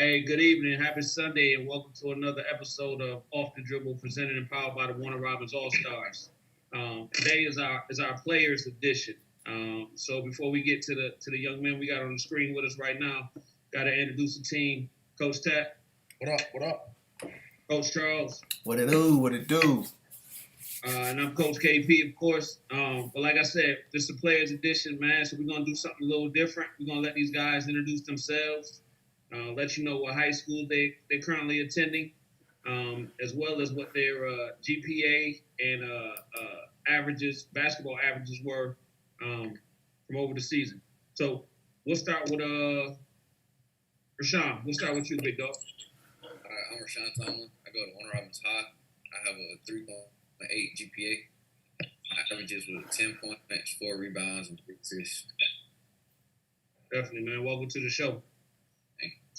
Hey, good evening. Happy Sunday, and welcome to another episode of Off the Dribble, presented and powered by the Warner Robins All Stars. Today is our players edition. So before we get to the young men we got on the screen with us right now, got to introduce the team. Coach Tat, What up? What up? Coach Charles, What it do? What it do? and I'm Coach KP, of course. But like I said, this is a players edition, man. So we're gonna do something a little different. We're gonna let these guys introduce themselves. Let you know what high school they're currently attending, as well as what their GPA and basketball averages were from over the season. So we'll start with Rashawn. We'll start with you, big dog. All right, I'm Rashawn Tomlin. I go to Warner Robins High. I have a 3.8 GPA. My averages were 10 points, 4 rebounds, and 3 assists. Definitely, man. Welcome to the show.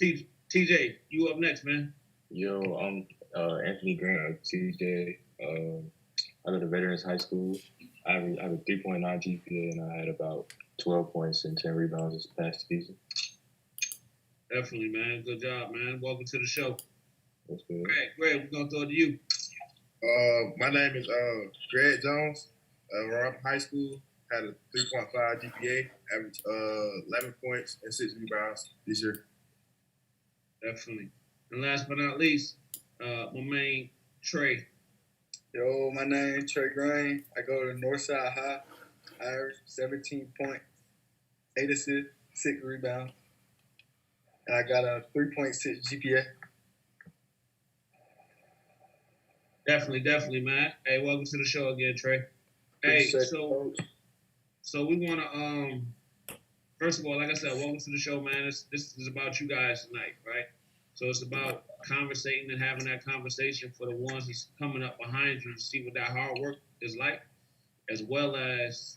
TJ, you up next, man. Yo, I'm Anthony Grant of TJ. I go to Veterans High School. I have a 3.9 GPA, and I had about 12 points and 10 rebounds this past season. Definitely, man. Good job, man. Welcome to the show. That's good. Greg, we're going to throw it to you. My name is Greg Jones. We're High School. Had a 3.5 GPA. Average 11 points and 6 rebounds this year. Definitely. And last but not least, my main Trey. Yo, my name is Trey Grain. I go to Northside High. I average 17 points, 8 assists, 6 rebounds. And I got a 3.6 GPA. Definitely, man. Hey, welcome to the show again, Trey. Hey, so we want to first of all, like I said, welcome to the show, man. This is about you guys tonight, right? So it's about conversating and having that conversation for the ones that's coming up behind you to see what that hard work is like, as well as,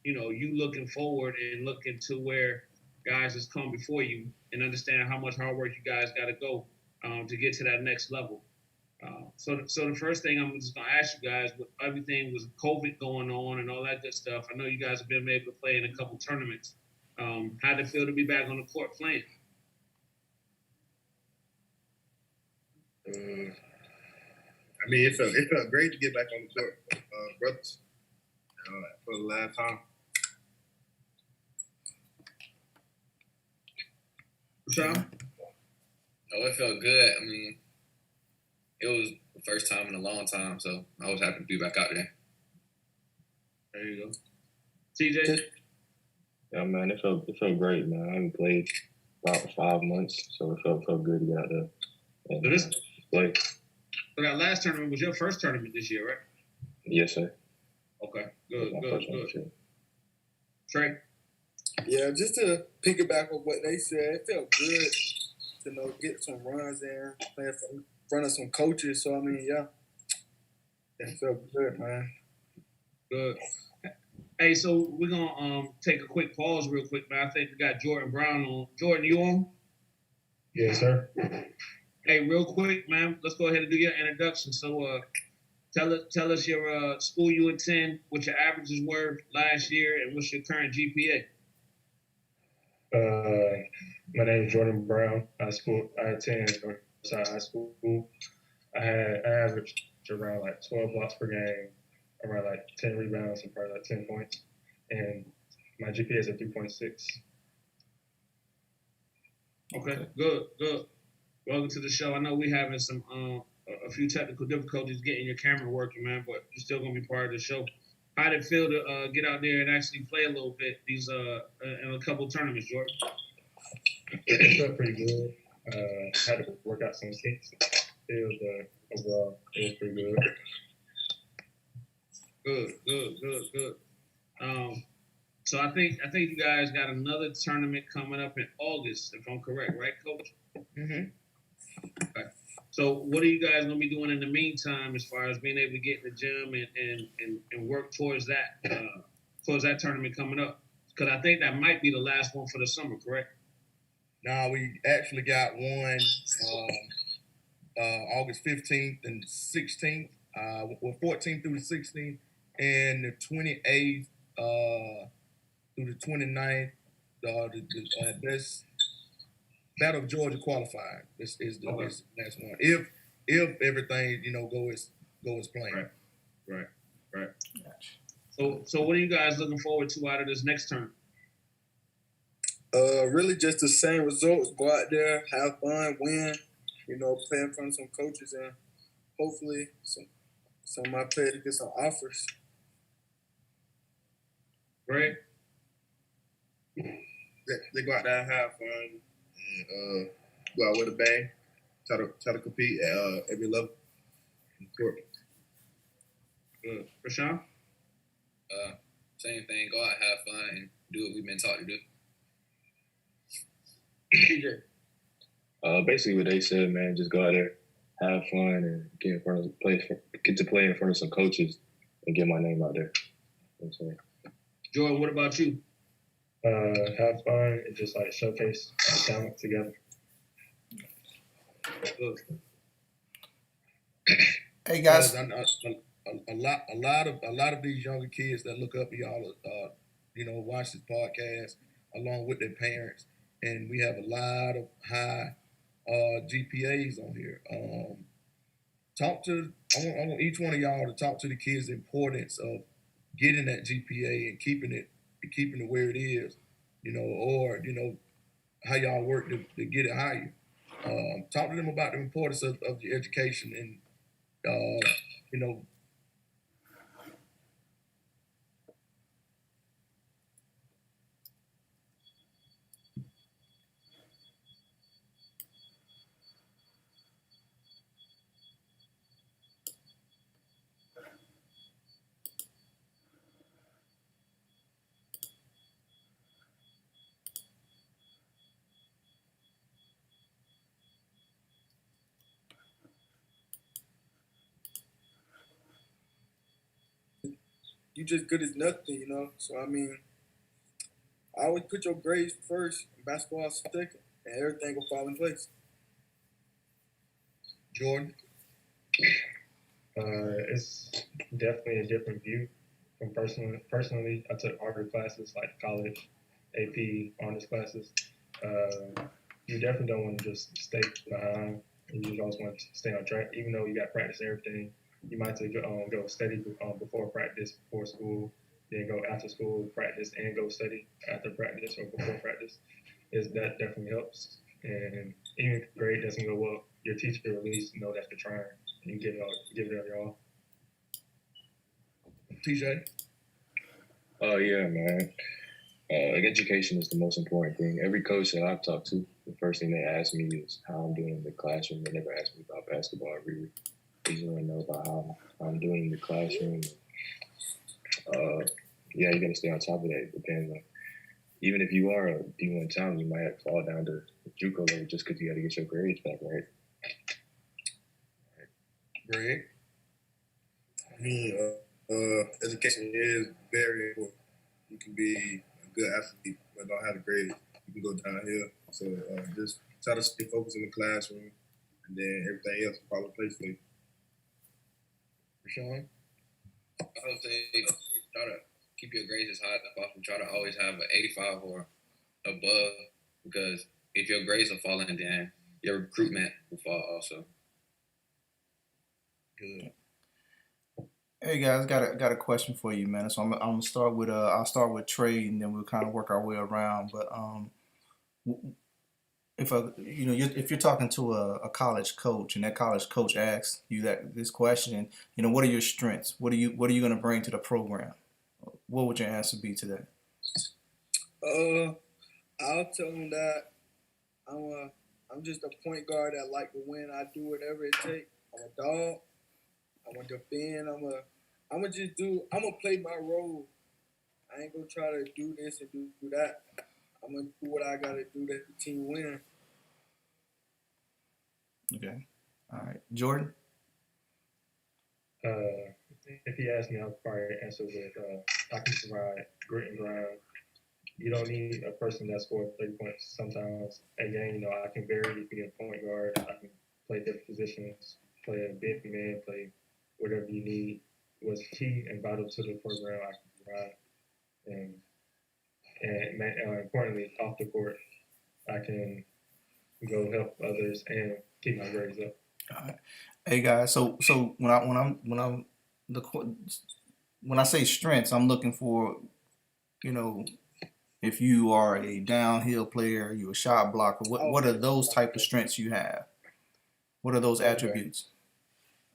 you looking forward and looking to where guys has come before you and understand how much hard work you guys got to go to get to that next level. So the first thing I'm just going to ask you guys, with everything with COVID going on and all that good stuff, I know you guys have been able to play in a couple tournaments. How'd it feel to be back on the court playing? It felt great to get back on the court, brothers, for the last time. Rashawn? Oh, it felt good. It was the first time in a long time, so I was happy to be back out there. There you go. TJ? Yeah, man, it felt great, man. I haven't played about 5 months, so it felt good to get out there and play. So that last tournament was your first tournament this year, right? Yes, sir. Okay, good. Trey? Yeah, just to piggyback on what they said, it felt good to get some runs in, play in front of some coaches. So, yeah, it felt good, man. Good. Hey, so we're going to take a quick pause real quick, man. I think we got Jordan Brown on. Jordan, you on? Yes, sir. Hey, real quick, man, let's go ahead and do your introduction. So tell us your school you attend, what your averages were last year, and what's your current GPA. My name is Jordan Brown. I attend Northside High School. I averaged around 12 blocks per game, around 10 rebounds, and probably 10 points. And my GPA is at 3.6. Okay, good. Welcome to the show. I know we having some a few technical difficulties getting your camera working, man, but you're still gonna be part of the show. How did it feel to get out there and actually play a little bit these in a couple tournaments, Jordan? It felt pretty good. Had to work out some kinks. Overall, it was pretty good. Good. So I think you guys got another tournament coming up in August, if I'm correct, right, Coach? Mm-hmm. Okay. So what are you guys gonna be doing in the meantime, as far as being able to get in the gym and work towards that tournament coming up? Because I think that might be the last one for the summer, correct? Now we actually got one August 15th and 16th, 14th through the 16th, and the 28th through the 29th. That's Battle of Georgia qualified. This is the next one. If everything goes planned. Right. So what are you guys looking forward to out of this next term? Really just the same results. Go out there, have fun, win. Play in front of some coaches, and hopefully some of my players get some offers. Right. They go out there and have fun, and go out with a bang. Try to compete at every level. Good. Rashawn? Same thing. Go out, have fun, and do what we've been taught to do. Basically what they said, man. Just go out there, have fun, and get to play in front of some coaches, and get my name out there. Jordan, what about you? Have fun and just like showcase our talent together. Good. Hey guys, A lot of these younger kids that look up to y'all, watch this podcast along with their parents, and we have a lot of high GPAs on here. I want each one of y'all to talk to the kids the importance of getting that GPA and keeping it where it is, or how y'all work to get it higher. Talk to them about the importance of the education and You just good as nothing, So, I always put your grades first, and basketball second, and everything will fall in place. Jordan? It's definitely a different view from personally. I took harder classes like college, AP, honors classes. You definitely don't want to just stay behind. You always want to stay on track, even though you got practice and everything. You might take go study before practice, before school, then go after school, practice, and go study after practice or before practice. That definitely helps. And even if the grade doesn't go well, your teacher will at least know that you're trying and give it all. TJ? Yeah, man. Education is the most important thing. Every coach that I've talked to, the first thing they ask me is how I'm doing in the classroom. They never ask me about basketball, really. They just want to know about how I'm doing in the classroom. Yeah, you got to stay on top of that. It depends on, even if you are a D1 talent, you might have to fall down to JUCO level just because you got to get your grades back right. Greg? Education is very important. You can be a good athlete but don't have the grades. You can go downhill. So just try to stay focused in the classroom, and then everything else will fall in place for you. Rashawn? I would say try to keep your grades as high as possible. Try to always have an 85 or above, because if your grades are falling, then your recruitment will fall also. Good. Hey guys, got a question for you, man. So I'm gonna start with I'll start with Trey, and then we'll kind of work our way around. But if you're talking to a college coach, and that college coach asks you this question, what are your strengths? What are you going to bring to the program? What would your answer be to that? I'll tell them that I'm just a point guard that like to win. I do whatever it takes. I'm a dog. I'm gonna defend. I'm gonna play my role. I ain't gonna try to do this and do that. I'm gonna do what I gotta do to help the team win. Okay. All right. Jordan? If he asked me, I'll probably answer with I can provide grit and grind. You don't need a person that scores 30 points. Sometimes a game, I can vary, be a point guard. I can play different positions, play a big man, play whatever you need. Was key and vital to the program. I can provide, and importantly, off the court, I can go help others and keep my grades up. All right. Hey guys, so when I say strengths, I'm looking for, you know, if you are a downhill player, you a shot blocker, what are those type of strengths you have? What are those attributes?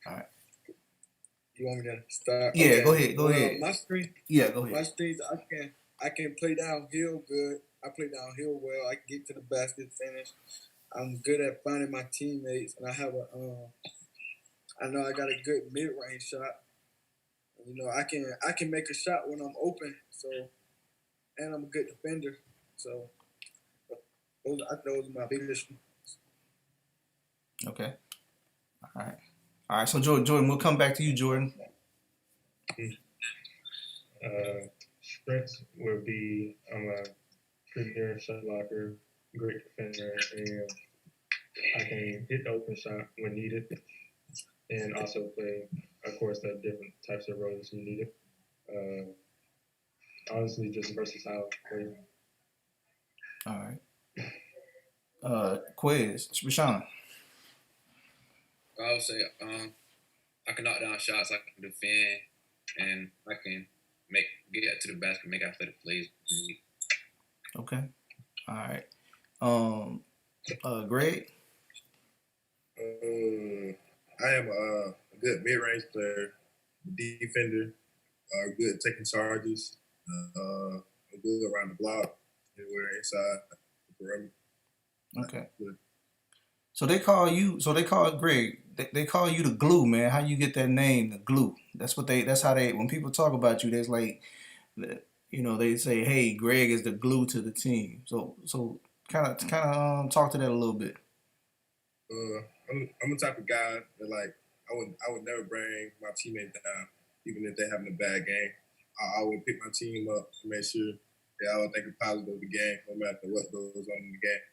All right. You want me to start? Yeah, Okay. go ahead. My strength. Yeah, go ahead. My strength. I can play downhill good. I play downhill well. I can get to the basket, finish. I'm good at finding my teammates, and I have I know I got a good mid-range shot. You know, I can make a shot when I'm open. So, and I'm a good defender. So, those are my biggest. Okay. All right. So Jordan, we'll come back to you, Jordan. Strengths would be I'm a premier shot blocker, great defender, and I can hit the open shot when needed, and also play, of course, the different types of roles you need it. Honestly, just versatile. All right. Quiz, Rashawn. I would say I can knock down shots, I can defend, and I can get to the basket, make athletic plays. Okay. All right. Greg. I am a good mid-range player, defender, good at taking charges, good around the block, anywhere inside the perimeter. Okay. So they call Greg. They call you the glue, man. How you get that name, the glue? That's how they when people talk about you, there's like, you know, they say, hey, Greg is the glue to the team. So kind of talk to that a little bit. I'm the type of guy that like I would never bring my teammate down, even if they're having a bad game. I would pick my team up to make sure they all think positive of the game, no matter what goes on in the game.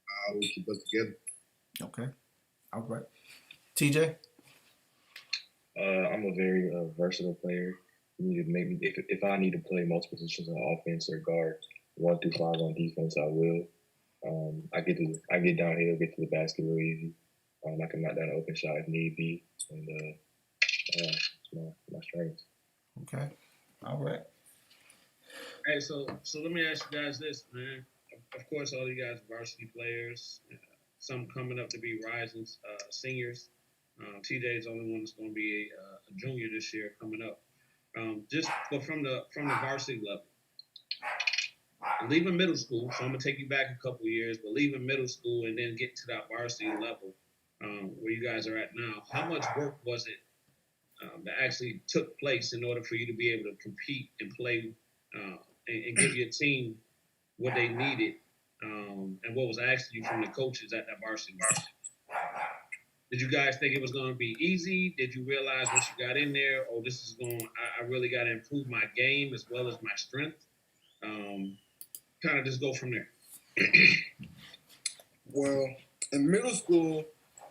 I always keep us together. Okay. All right. TJ? I'm a very versatile player. You need to make me if I need to play multiple positions on offense or guard 1 through 5 on defense, I will. I get downhill, get to the basket real easy. I can knock down an open shot if need be, and it's my strengths. Okay. All right. Hey, so let me ask you guys this, man. Of course, all you guys are varsity players. Some coming up to be rising seniors. TJ is the only one that's going to be a junior this year coming up. But from the varsity level, leaving middle school. So I'm gonna take you back a couple of years, but leaving middle school and then get to that varsity level where you guys are at now. How much work was it that actually took place in order for you to be able to compete and play and give your team what they needed and what was asked of you from the coaches at that varsity? Did you guys think it was going to be easy? Did you realize once you got in there, oh, this is I really got to improve my game as well as my strength? Kind of just go from there. Well, in middle school,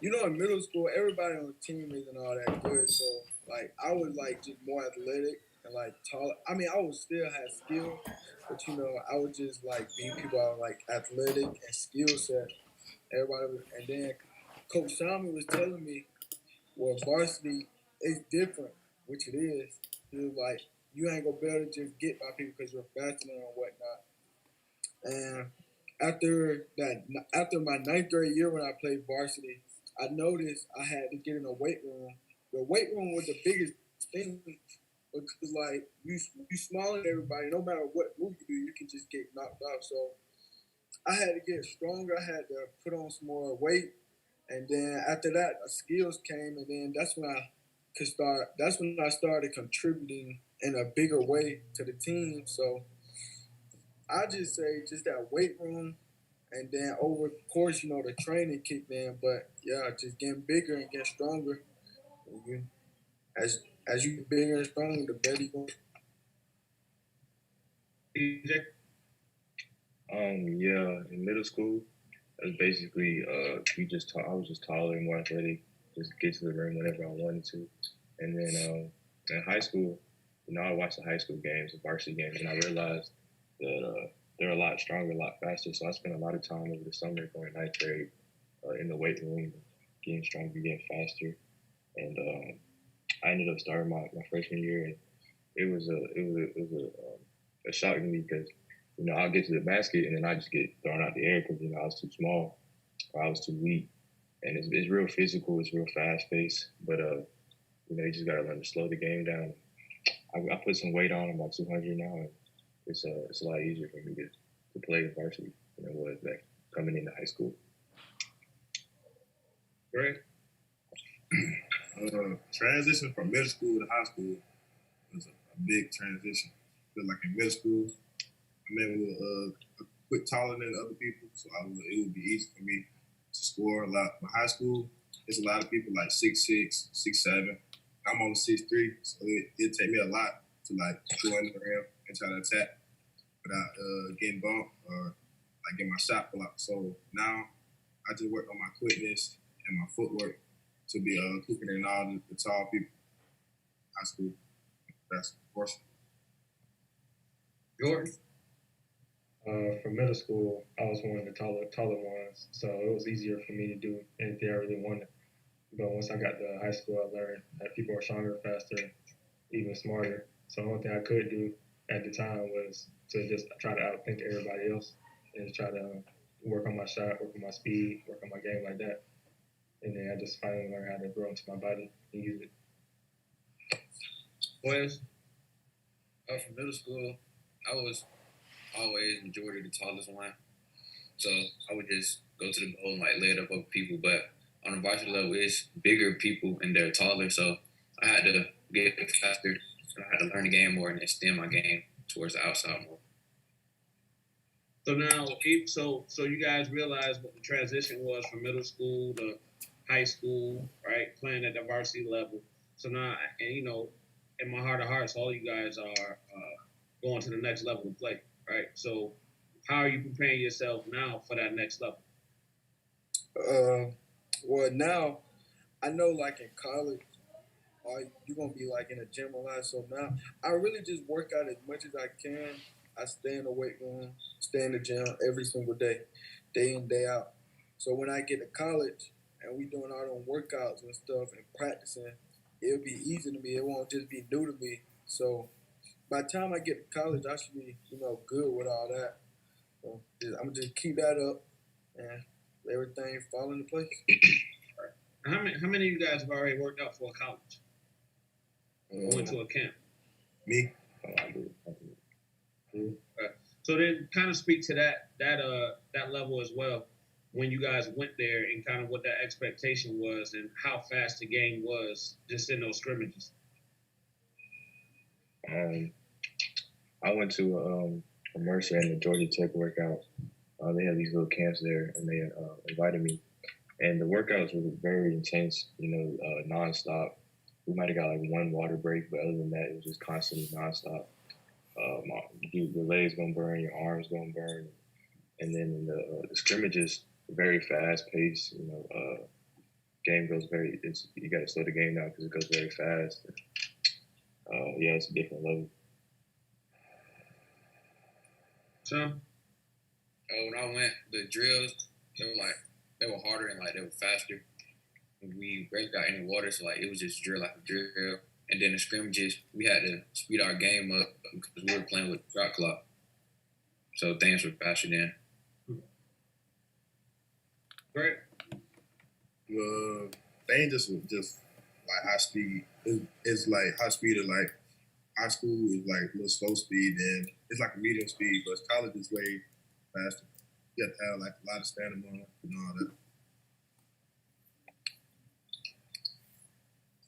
everybody on the team isn't all that good. So, like, I was, like, just more athletic and, like, taller. I mean, I would still have skill, but, you know, I would just, like, beat people out, like, athletic and skill set. And then Coach Shami was telling me, well, varsity is different, which it is. He was like, you ain't gonna be able to just get by people because you're faster than them and whatnot. And after my 9th grade year when I played varsity, I noticed I had to get in a weight room. The weight room was the biggest thing because, like, you smaller than everybody. No matter what move you do, you can just get knocked out. So I had to get stronger. I had to put on some more weight. And then after that, skills came, and then that's when I started contributing in a bigger way to the team. So I just say just that weight room, and then over the course, you know, the training kicked in. But yeah, just getting bigger and getting stronger. As you get bigger and stronger, the better you go. Yeah, in middle school, it was basically I was just taller and more athletic, just get to the rim whenever I wanted to. And then in high school, you know, I watched the high school games, the varsity games, and I realized that they're a lot stronger, a lot faster. So I spent a lot of time over the summer going 9th grade in the weight room, getting stronger, getting faster, and I ended up starting my freshman year, and it was a shock to me because I'll get to the basket and then I just get thrown out the air because I was too small or I was too weak, and it's real physical, it's real fast paced, but you just gotta learn to slow the game down. I put some weight on. I'm about 200 now, and it's a lot easier for me to play varsity than it was back coming into high school. Great. Transition from middle school to high school was a big transition. Because like in middle school, I met with a quick taller than other people, so it would be easy for me to score a lot. But high school, there's a lot of people like 6'6", 6'7". I'm only 6'3", so it'd take me a lot to like go in the rim and try to attack without getting bumped or like get my shot blocked. So now I just work on my quickness and my footwork to be quicker than all the tall people. High school, that's of course. Jordan? For middle school, I was one of the taller ones, so it was easier for me to do anything I really wanted. But once I got to high school, I learned that people are stronger, faster, even smarter. So the only thing I could do at the time was to just try to outthink everybody else and try to work on my shot, work on my speed, work on my game like that. And then I just finally learned how to grow into my body and use it. Boys? From middle school, I was always majority the tallest one. So I would just go to the goal and like lay it up over people. But on the varsity level, it's bigger people and they're taller. So I had to get faster. And I had to learn the game more and extend my game towards the outside more. So now, so you guys realize what the transition was from middle school to high school, right? Playing at the varsity level. So now, and in my heart of hearts, all you guys are going to the next level of play, right? So how are you preparing yourself now for that next level? Well, now I know like in college, you're going to be like in a gym a lot. So now I really just work out as much as I can. I stay in the weight room, stay in the gym every single day in, day out. So when I get to college and we doing all them workouts and stuff and practicing, it'll be easy to me. It won't just be new to me. So by the time I get to college, I should be, good with all that. So I'm going to just keep that up and everything fall into place. How many of you guys have already worked out for a college? Or went to a camp? Me? I do. So then kind of speak to that level as well when you guys went there and kind of what that expectation was and how fast the game was just in those scrimmages. I went to a Mercer and the Georgia Tech workout. They had these little camps there, and they invited me. And the workouts were very intense, nonstop. We might have got like one water break, but other than that, it was just constantly nonstop. Your legs gonna burn, your arms gonna burn, and then in the scrimmages, very fast paced. Game goes you got to slow the game down because it goes very fast. It's a different level. Sean? When I went, the drills, they were harder and like they were faster. We barely got any water, so like it was just drill after drill. And then the scrimmages, we had to speed our game up because we were playing with the shot clock. So things were faster then. Great. Dangerous was just like high speed. It's like high speed or like high school is like a little slow speed, and it's like a medium speed, but college is way faster. You have to have like a lot of stamina and all that.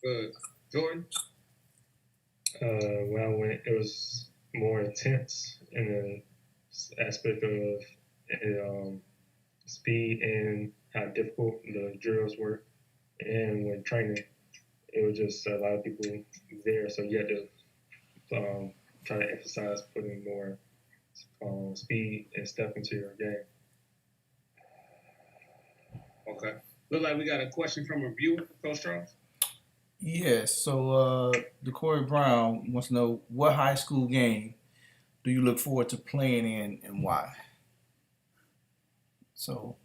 Good. Jordan? When I went, it was more intense in the aspect of speed and how difficult the drills were. And when training, it was just a lot of people there, so you had to try to emphasize putting more speed and step into your game. Okay. Look like we got a question from a viewer, Coach Charles. Yes. So DeCorey Brown wants to know, what high school game do you look forward to playing in and why? So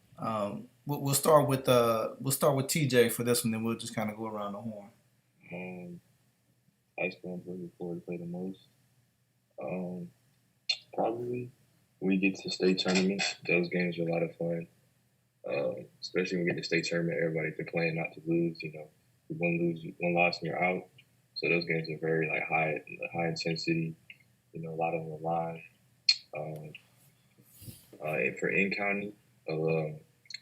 we'll start with TJ for this one, then we'll just kind of go around the horn. High school I'm looking forward to play the most. Probably we get to state tournaments. Those games are a lot of fun. Especially when we get to state tournament, everybody's been playing not to lose. You know, one loss and you're out. So those games are very like high intensity. You know, a lot on the line. And for in county, we're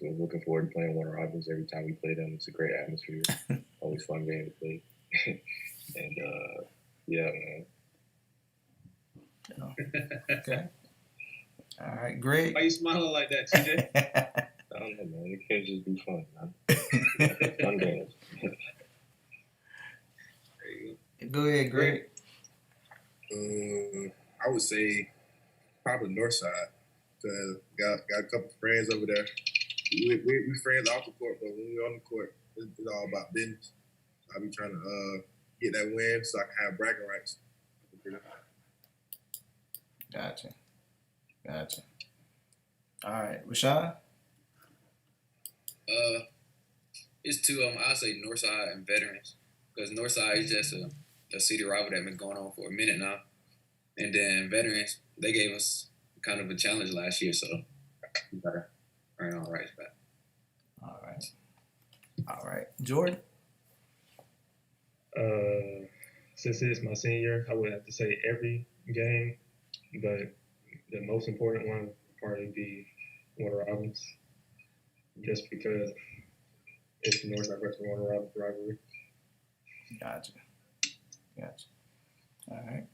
looking forward to playing Warner Robins every time we play them. It's a great atmosphere. Always fun game to play. And yeah, man. Okay. All right, Greg. Why you smiling like that, TJ? I don't know, man. It can't just be fun, man. Fun games. Go ahead, Greg. I would say probably Northside. Got a couple friends over there. We friends off the court, but when we're on the court, it's all about business. I'll be trying to get that win so I can have bragging rights. Gotcha. All right, Rashad. It's two of them. I'll say Northside and Veterans, because Northside is just a city rival that's been going on for a minute now, and then Veterans, they gave us kind of a challenge last year, so we gotta earn our rights back. All right, Jordan. Since it's my senior year, I would have to say every game, but the most important one would probably be Warner Robins, just because it's the Northside versus Warner Robins rivalry. Gotcha. All right.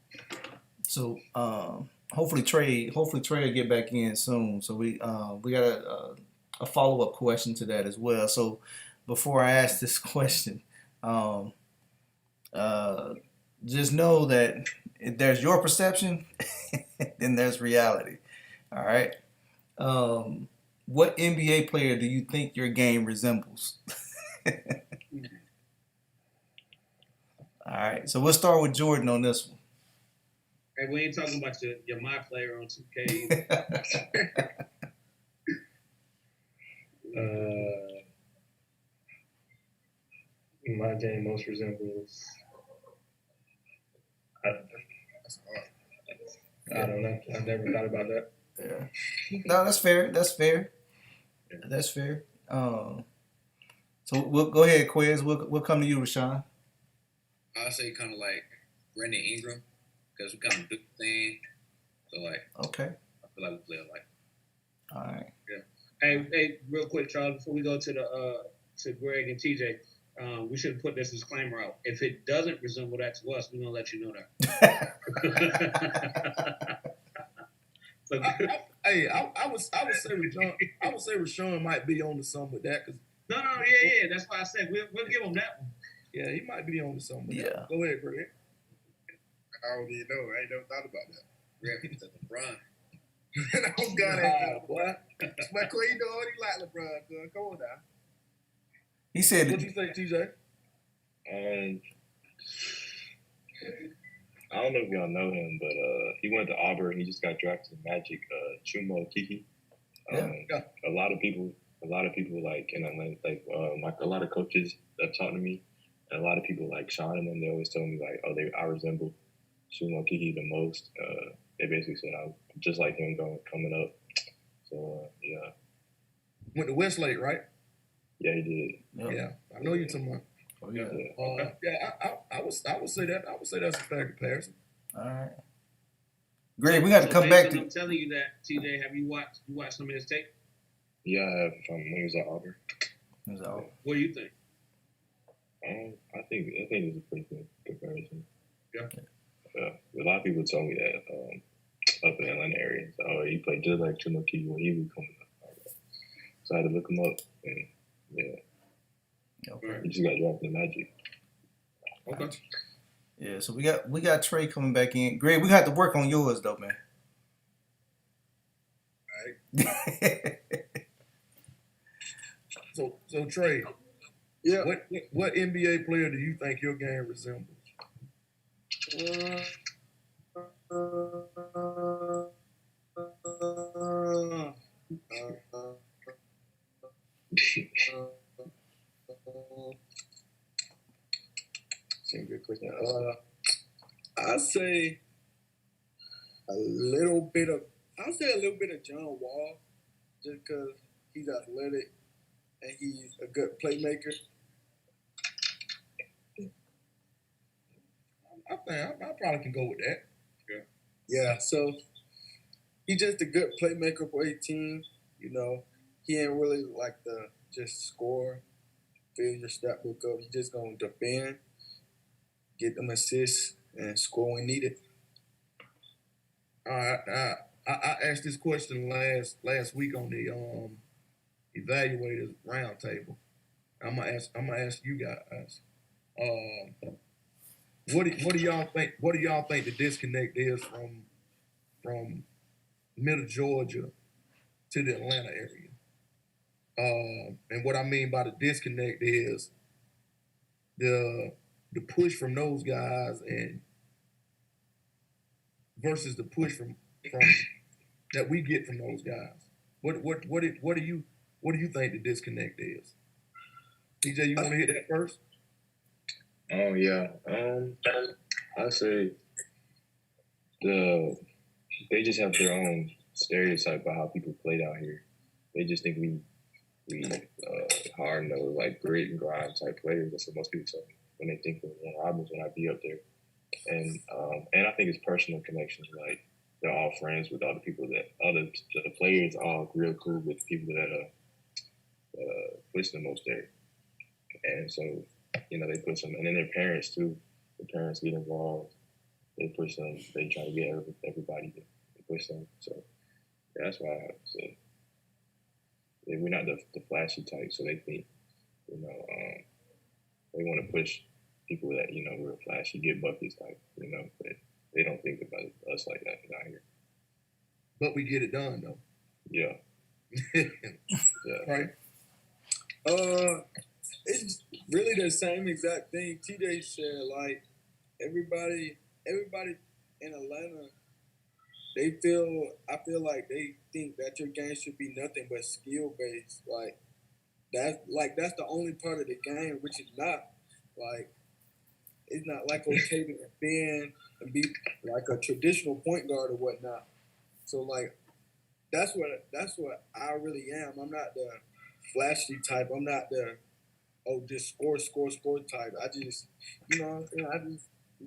So hopefully Trey will get back in soon. So we got a follow up question to that as well. So before I ask this question, just know that if there's your perception, then there's reality. All right. What NBA player do you think your game resembles? All right. So we'll start with Jordan on this one. Hey, we ain't talking about your my player on 2K. My game most resembles. I don't know. I've never thought about that. Yeah. No, that's fair. So we'll go ahead, Quiz. We'll come to you, Rashawn. I'll say kind of like Brandon Ingram, because we kind of do the thing. So like, okay. I feel like we play alike. All right. Yeah. Hey, real quick, Charles, before we go to to Greg and TJ, we should put this disclaimer out. If it doesn't resemble that to us, we're gonna let you know that. I would say Rashawn might be on to something with that. No, yeah. That's why I said we'll give him that one. Yeah, he might be on to something with that. Go ahead, Greg. I don't even know. I ain't never thought about that. Greg is LeBron. Oh God, boy. My Clay, you know he like LeBron. Good. Come on now. He said. What you think, TJ? I don't know if y'all know him, but he went to Auburn. He just got drafted to Magic. Chumo Kiki. A lot of people like in Atlanta, like a lot of coaches that talk to me, and a lot of people like Sean and them. They always tell me like, I resemble Chumo Kiki the most. They basically said I'm just like him coming up. So yeah. Went to Westlake, right? Yeah, he did. Yep. Yeah, I know you're talking about. Oh yeah. I would say that. I would say that's a fair comparison. All right. Greg, we got to come back to. I'm telling you that, TJ. Have you watched some of his tape? Yeah, I have. When he was at Auburn. What do you think? I think it's a pretty good comparison. Yeah. A lot of people told me that up in the Atlanta area. So, he played just like Chumo Kiki when he was coming up. So I had to look him up, and yeah. Okay. He just got drafted in Magic. Okay. Yeah, so we got Trey coming back in. Greg, we got to work on yours though, man. All right. So Trey, yeah. What NBA player do you think your game resembles? Good question. I'd say a little bit of John Wall, just because he's athletic and he's a good playmaker. I probably can go with that. Yeah. So he's just a good playmaker for a team. You know, he ain't really like the just score, fill your stat book up. He's just gonna defend, get them assists, and score when needed. I asked this question last week on the evaluators roundtable. I'm gonna ask you guys. What do y'all think? What do y'all think the disconnect is from Middle Georgia to the Atlanta area? And what I mean by the disconnect is the push from those guys and versus the push from that we get from those guys. What do you think the disconnect is? TJ, you want to hit that first? Oh yeah. I'd say they just have their own stereotype about how people played out here. They just think we hard nosed, like grit and grind type players. That's what most people tell me when they think of Warren Robbins when I be up there. And I think it's personal connections. Like they're all friends with other people the players are all real cool with people that push them up there. And so, they push them, and then their parents too. The parents get involved. They push them. They try to get everybody to push them. So yeah, that's why I say we're not the flashy type. So they think, they want to push people that real flashy, get buckets type. But they don't think about us like that out here. But we get it done though. Yeah. Yeah. Right. It's really the same exact thing TJ said. Like everybody in Atlanta, I feel like they think that your game should be nothing but skill based. That's the only part of the game, which is not. Like it's not like okay to defend and be like a traditional point guard or whatnot. So like that's what I really am. I'm not the flashy type. I'm not the just score type. I just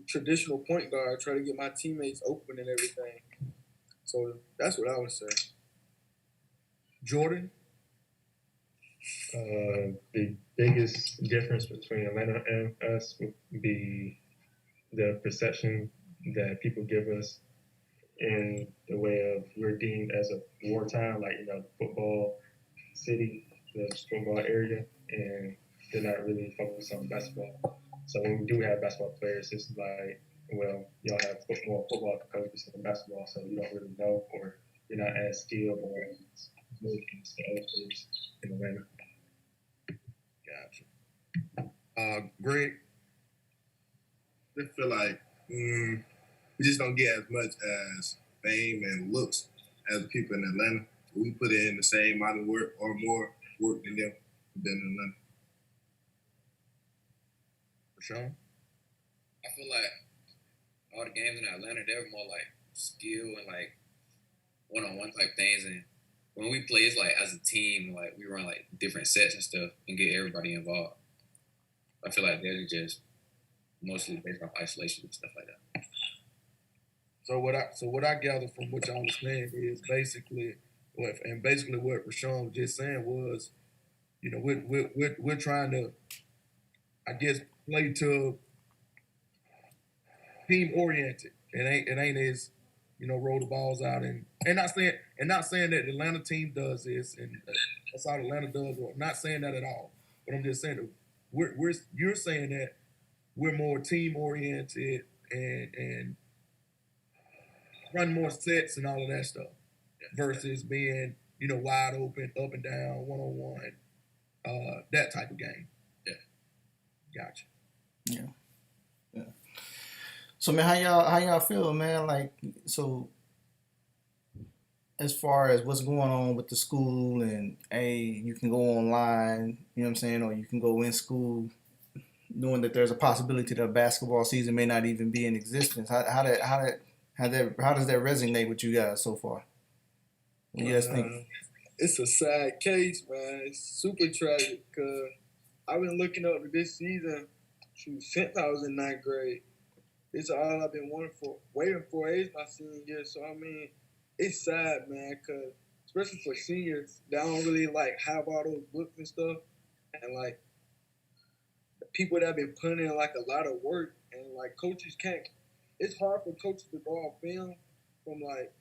traditional point guard, try to get my teammates open and everything. So that's what I would say. Jordan? The biggest difference between Atlanta and us would be the perception that people give us in the way of we're deemed as a wartime, like, football city, the football area, and they're not really focused on basketball. So when we do have basketball players, it's like, well, y'all have more football coaches than basketball, so you don't really know, or you're not as skilled or as good as the other players in Atlanta. Gotcha. Greg? I feel like we just don't get as much as fame and looks as the people in Atlanta. We put in the same amount of work or more work than them in Atlanta. Rashawn? I feel like all the games in Atlanta, they were more like skill and like one-on-one type things. And when we play, it's like as a team, like we run like different sets and stuff and get everybody involved. I feel like they're just mostly based off isolation and stuff like that. So what I gather from what y'all was saying is basically what Rashawn was just saying was, we're trying to, I guess, play to team oriented. It ain't as roll the balls out and not saying that the Atlanta team does this and that's how Atlanta does. Or not saying that at all. But I'm just saying that you're saying that we're more team oriented and run more sets and all of that stuff versus being wide open, up and down, 1-on-1, that type of game. Yeah. Gotcha. Yeah. So man, how y'all feel, man? Like, so as far as what's going on with the school and you can go online, you know what I'm saying, or you can go in school. knowing that there's a possibility that a basketball season may not even be in existence. How does that resonate with you guys so far? What do you guys think? It's a sad case, man. It's super tragic because I've been looking up to this season since I was in ninth grade. It's all I've been waiting for is my senior year. So I mean, it's sad, man, because especially for seniors, they don't really like have all those books and stuff, and like the people that have been putting in like a lot of work, and like coaches can't. It's hard for coaches to go on film from like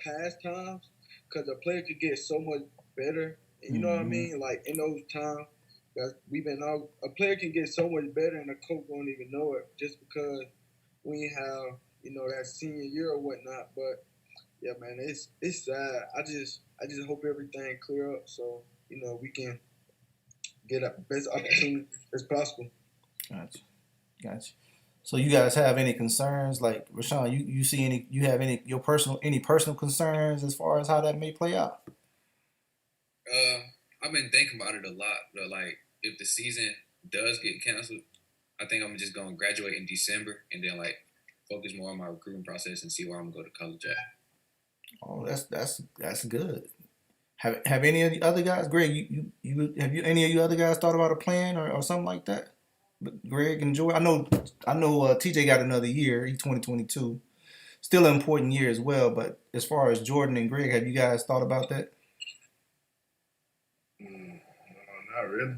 past times because a player could get so much better. And you know what I mean? Like in those times that we've been out, a player can get so much better, and the coach won't even know it just because we have that senior year or whatnot. But yeah, man, it's sad. I just hope everything clear up so we can get a best opportunity as possible. Gotcha. So you guys have any concerns, like Rashawn? You see any personal concerns as far as how that may play out? I've been thinking about it a lot, but like if the season does get canceled, I think I'm just gonna graduate in December and then like focus more on my recruiting process and see where I'm gonna go to college at. Oh, that's good. Have any of the other guys, Greg? Have any of you other guys thought about a plan or something like that? But Greg and Joy, I know. TJ got another year. He's 2022, still an important year as well. But as far as Jordan and Greg, have you guys thought about that? Not really.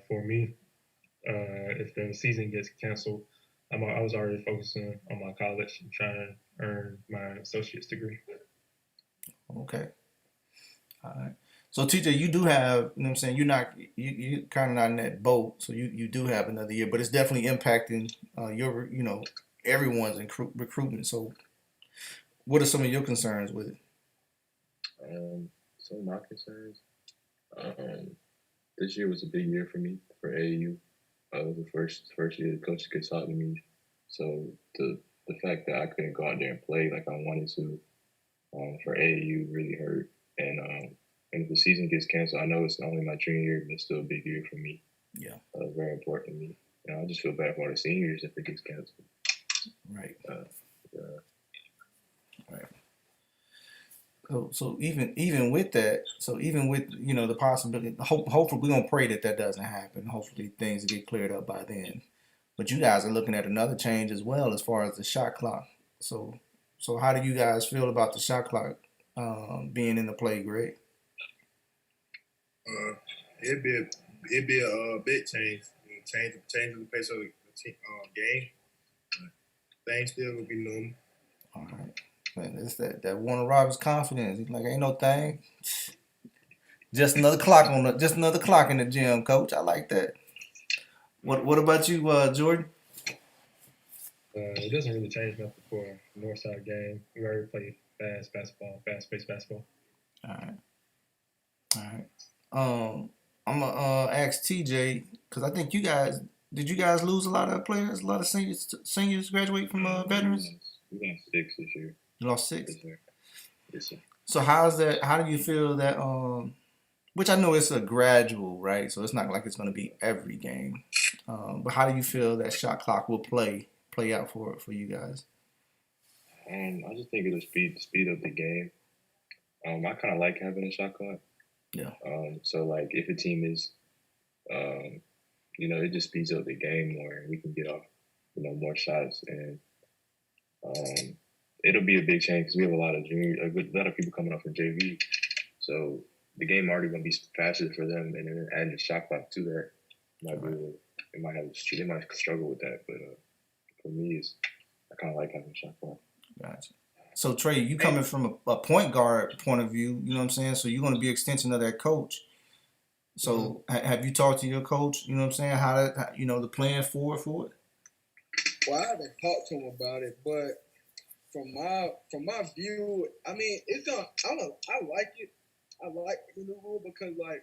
For me, if the season gets canceled, I was already focusing on my college and trying to earn my associate's degree. Okay. All right. So TJ, you do have, you know what I'm saying, you kind of not in that boat, so you do have another year, but it's definitely impacting your, everyone's recruitment. So what are some of your concerns with it? Some of my concerns, this year was a big year for me, for AAU. It was the first year the coaches could talk to me. So the fact that I couldn't go out there and play like I wanted to for AAU really hurt. And if the season gets canceled, I know it's only my junior year, but it's still a big year for me. Yeah. Very important to me. I just feel bad for the seniors if it gets canceled. Right. Yeah. Right. So even with that, even with the possibility, hopefully we're gonna pray that doesn't happen. Hopefully things get cleared up by then. But you guys are looking at another change as well as far as the shot clock. So how do you guys feel about the shot clock being in the play, Greg? It'd be a big change. Changing the pace of the game. Things still will be normal. All right. Man, it's that Warner Roberts confidence. He's like, ain't no thing. Just another clock in the gym, coach. I like that. What about you, Jordan? It doesn't really change nothing for the Northside game. We already play fast-paced basketball. All right. I'm gonna ask TJ because I think did you guys lose a lot of players, a lot of seniors graduate from veterans? We lost 6 this year. You lost 6? Yes, sir. So how do you feel that which I know it's a gradual, right? So it's not like it's going to be every game. But how do you feel that shot clock will play out for you guys? I just think it'll speed up the game. I kind of like having a shot clock. Yeah. So like if a team is, it just speeds up the game more, and we can get off, more shots, and it'll be a big change because we have a lot of people coming up from JV, so the game already gonna be faster for them, and then adding the shot clock to that they might struggle with that, but for me, I kind of like having a shot clock. Gotcha. So Trey, you coming from a point guard point of view, you know what I'm saying? So you're going to be an extension of that coach. So have you talked to your coach? You know what I'm saying? How the plan forward for it? Well, I haven't talked to him about it, but from my view, I mean, I like it. I like the new rule because, like,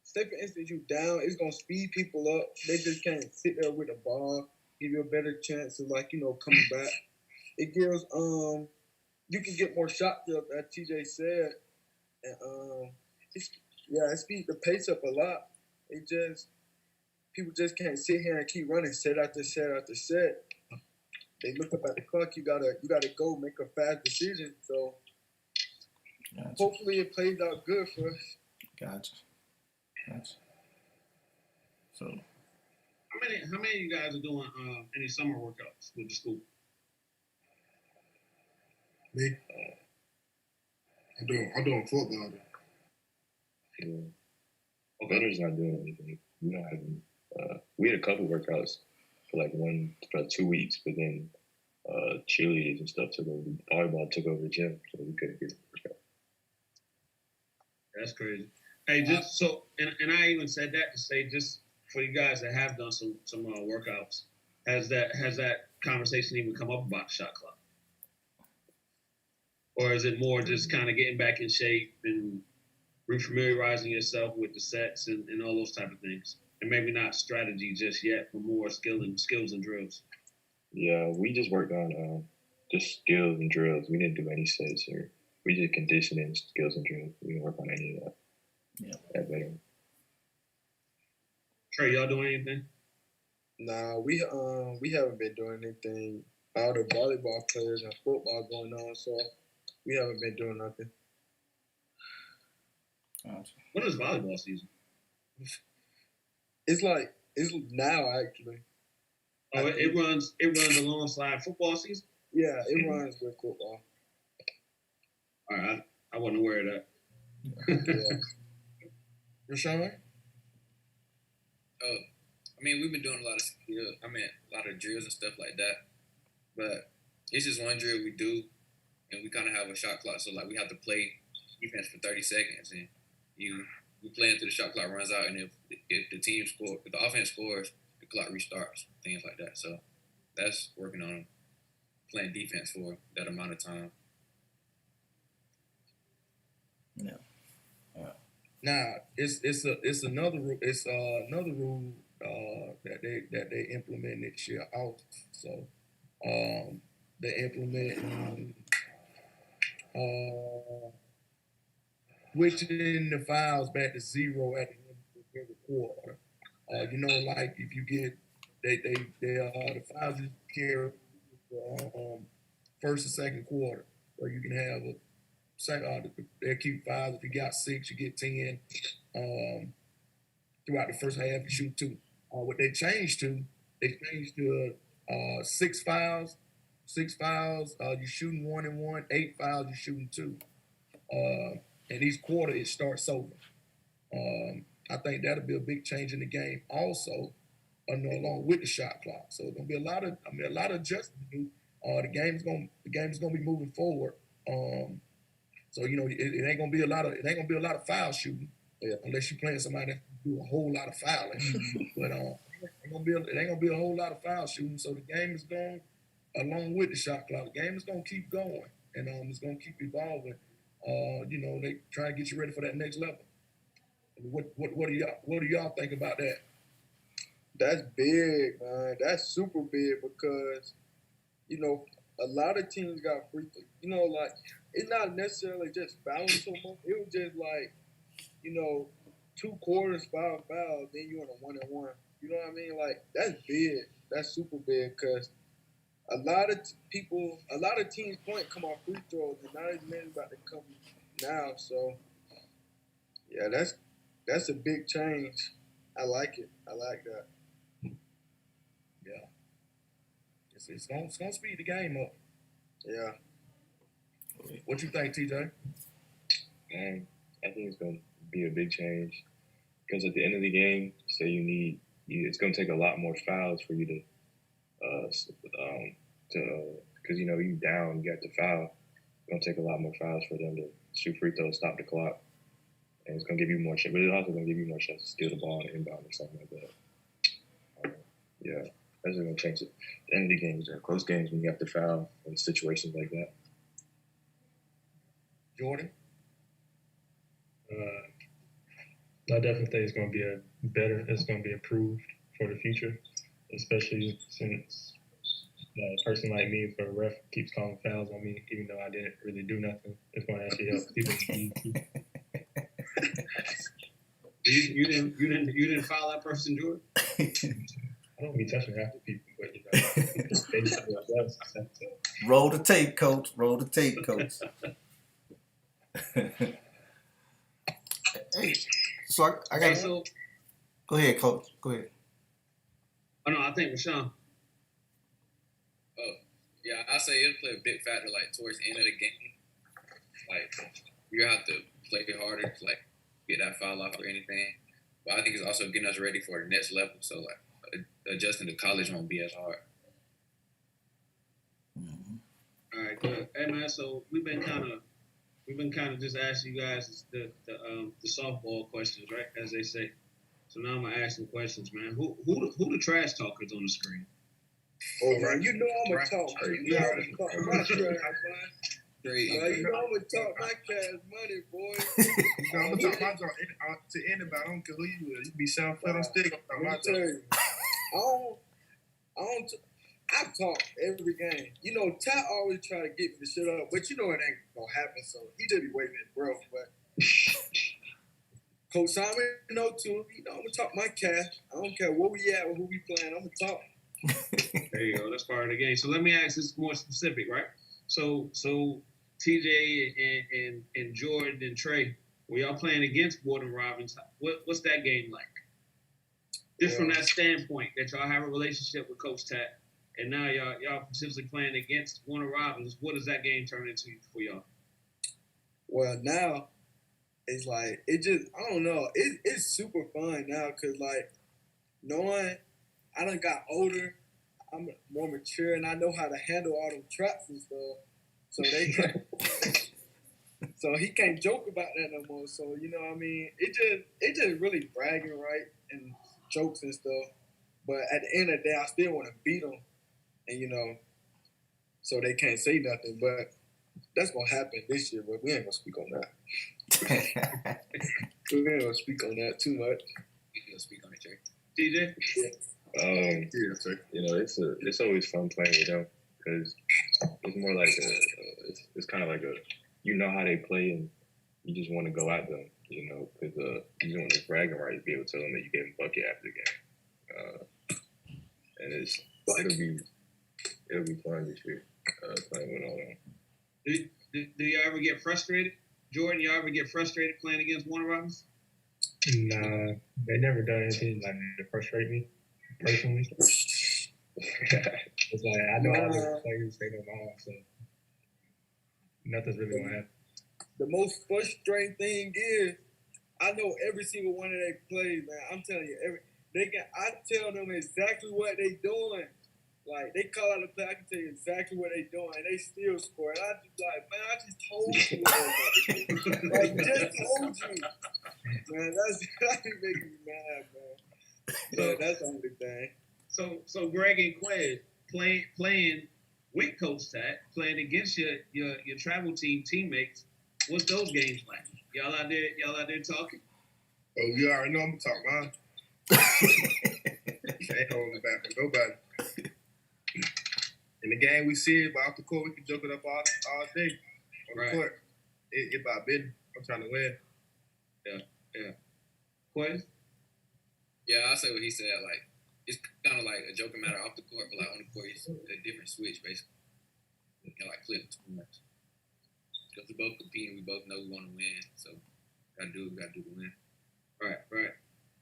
say for instance you down, it's gonna speed people up. They just can't sit there with the ball, give you a better chance of coming back. It gives you can get more shots up, as TJ said, and it speeds the pace up a lot. It just people just can't sit here and keep running set after set after set. They look up at the clock. You gotta go make a fast decision. So Gotcha. hopefully it plays out good for us. Gotcha. So How many of you guys are doing any summer workouts with the school? Me, I'm doing football. Yeah. Veterans not doing anything. We don't have. We had a couple workouts for like 2 weeks, but then cheerleaders and stuff took over. Volleyball took over the gym, so we couldn't get a workout. That's crazy. Hey, just so, and I even said that to say, just for you guys that have done some workouts, has that conversation even come up about the shot clock, or is it more just kind of getting back in shape and refamiliarizing yourself with the sets and all those type of things, and maybe not strategy just yet, but more skills and drills? Yeah, we just worked on just skills and drills. We didn't do any sets or we did conditioning, skills and drills. We didn't work on any of that. Yeah. At Veteran. Trey, y'all doing anything? Nah, we haven't been doing anything. All the volleyball players and football going on, so we haven't been doing nothing. Gotcha. When is volleyball season? It's now actually. Oh, it runs alongside football season? Yeah, it runs with football. All right, I wasn't aware of that. Yeah. Rashawn? Oh, I mean, we've been doing a lot of drills and stuff like that. But it's just one drill we do, and we kind of have a shot clock. So, like, we have to play defense for 30 seconds, and we play until the shot clock runs out. And if the offense scores, the clock restarts, things like that. So that's working on playing defense for that amount of time. Yeah. Now it's another rule that they implement next year also. So they implement switching the fouls back to 0 at the end of every quarter. Like if you get the fouls you carry first and second quarter, so you can have they keep fouls. If you got 6, you get 10. Throughout the first half, you shoot 2. What they changed to 6 fouls. 6 fouls, you're shooting 1 and 1. 8 fouls, you're shooting 2. And each quarter it starts over. I think that'll be a big change in the game. Also, along with the shot clock. So it's gonna be a lot of adjustments to do. The game's gonna be moving forward. So it ain't gonna be a lot of foul shooting, unless you're playing somebody that do a whole lot of fouling. But it ain't gonna be a whole lot of foul shooting. So the game is going along with the shot clock. The game is gonna keep going, and it's gonna keep evolving. They try to get you ready for that next level. What do y'all think about that? That's big, man. That's super big because a lot of teams got free throws. Like, it's not necessarily just fouling so much. It was just like, 2 quarters, foul, then you're on a 1 and 1. You know what I mean? Like, that's big. That's super big because a lot of teams' point come off free throws, and not as many about to come now. So, yeah, that's a big change. I like it. I like that. Yeah. It's gonna speed the game up. Yeah. What you think, TJ? Man, I think it's going to be a big change because at the end of the game, say it's going to take a lot more fouls for you to because you down, you got to foul. It's going to take a lot more fouls for them to shoot free throws, stop the clock, and it's going to give you more chance. But it's also going to give you more chance to steal the ball and inbound or something like that. Yeah, that's going to change it. The end of the games are close games when you have to foul in situations like that. Jordan? I definitely think it's going to be it's going to be improved for the future, especially since a person like me, if a ref keeps calling fouls on me, even though I didn't really do nothing, it's going to actually help people. You didn't foul that person, Jordan? I don't be touching half the people, but you know, Roll the tape, coach. Roll the tape, coach. Hey, so I got. Hey, so, go ahead, coach. Go ahead. Oh no, I think Rashawn. Oh, yeah, I say it'll play a big factor like towards the end of the game. Like you have to play harder to like get that foul off or anything. But I think it's also getting us ready for the next level. So like adjusting to college won't be as hard. All right, good. Hey man, so we've been kind of just asking you guys the softball questions, right? As they say. So now I'm gonna ask some questions, man. Who the trash talkers on the screen? Oh man, you know I'm gonna talk. You know I'm gonna talk my trash, man. You know I'm gonna talk my cash money, boy. I'm gonna talk my talk to anybody. I don't care who you is. You be sound fed on stick. I'm talking my talk. I talk every game. You know, Ty always try to get me to shut up, but you know it ain't gonna happen. So he just be waiting his breath. But Coach Simon, know too. You know I'm gonna talk my cash. I don't care where we at or who we playing. I'm gonna talk. There you go. That's part of the game. So let me ask this more specific, right? So TJ and Jordan and Trey, were y'all playing against Warden Robins? What's that game like? Just from that standpoint that y'all have a relationship with Coach Tat, and now y'all potentially playing against Warden Robins, what does that game turn into for y'all? Well, now it's like I don't know. It's super fun now because like knowing I done got older, I'm more mature, and I know how to handle all them traps and stuff. So so he can't joke about that no more. So you know what I mean? It just really bragging, right, and jokes and stuff. But at the end of the day, I still want to beat them, and you know, so they can't say nothing. But that's gonna happen this year. But we ain't gonna speak on that. We ain't gonna speak on that too much. You can speak on it, Jay. TJ? You know, it's always fun playing with them because it's more like it's kind of like you know how they play and you just want to go at them, you know, because you just want this bragging right to be able to tell them that you gave them a bucket after the game, and it'll be fun this year playing with all them. Do you ever get frustrated, Jordan? You ever get frustrated playing against Warner Robins? Nah, they never done anything like to frustrate me personally. It's like I know how the players they know my so nothing's really gonna happen. The most frustrating thing is I know every single one of their plays, man. I'm telling you, I tell them exactly what they doing. Like they call out the play, I can tell you exactly what they doing, and they still score. And I just like, man, I just told you, like just told you, man. That be making me mad, man. So that's the only thing. So Greg and Quez playing with Coach Tat, playing against your travel team teammates. What's those games like? Y'all out there talking? Oh, you already know I'm gonna talk mine. Ain't holding back for nobody. In the game we see it, but off the court we can joke it up all day. On the court, it's about business. I'm trying to win. Yeah. Quez? Yeah, I say what he said. Like it's kind of like a joking matter off the court, but like on the court, it's a different switch basically. You can like flip too much. Because we both competing, we both know we want to win, so gotta do to win. Right.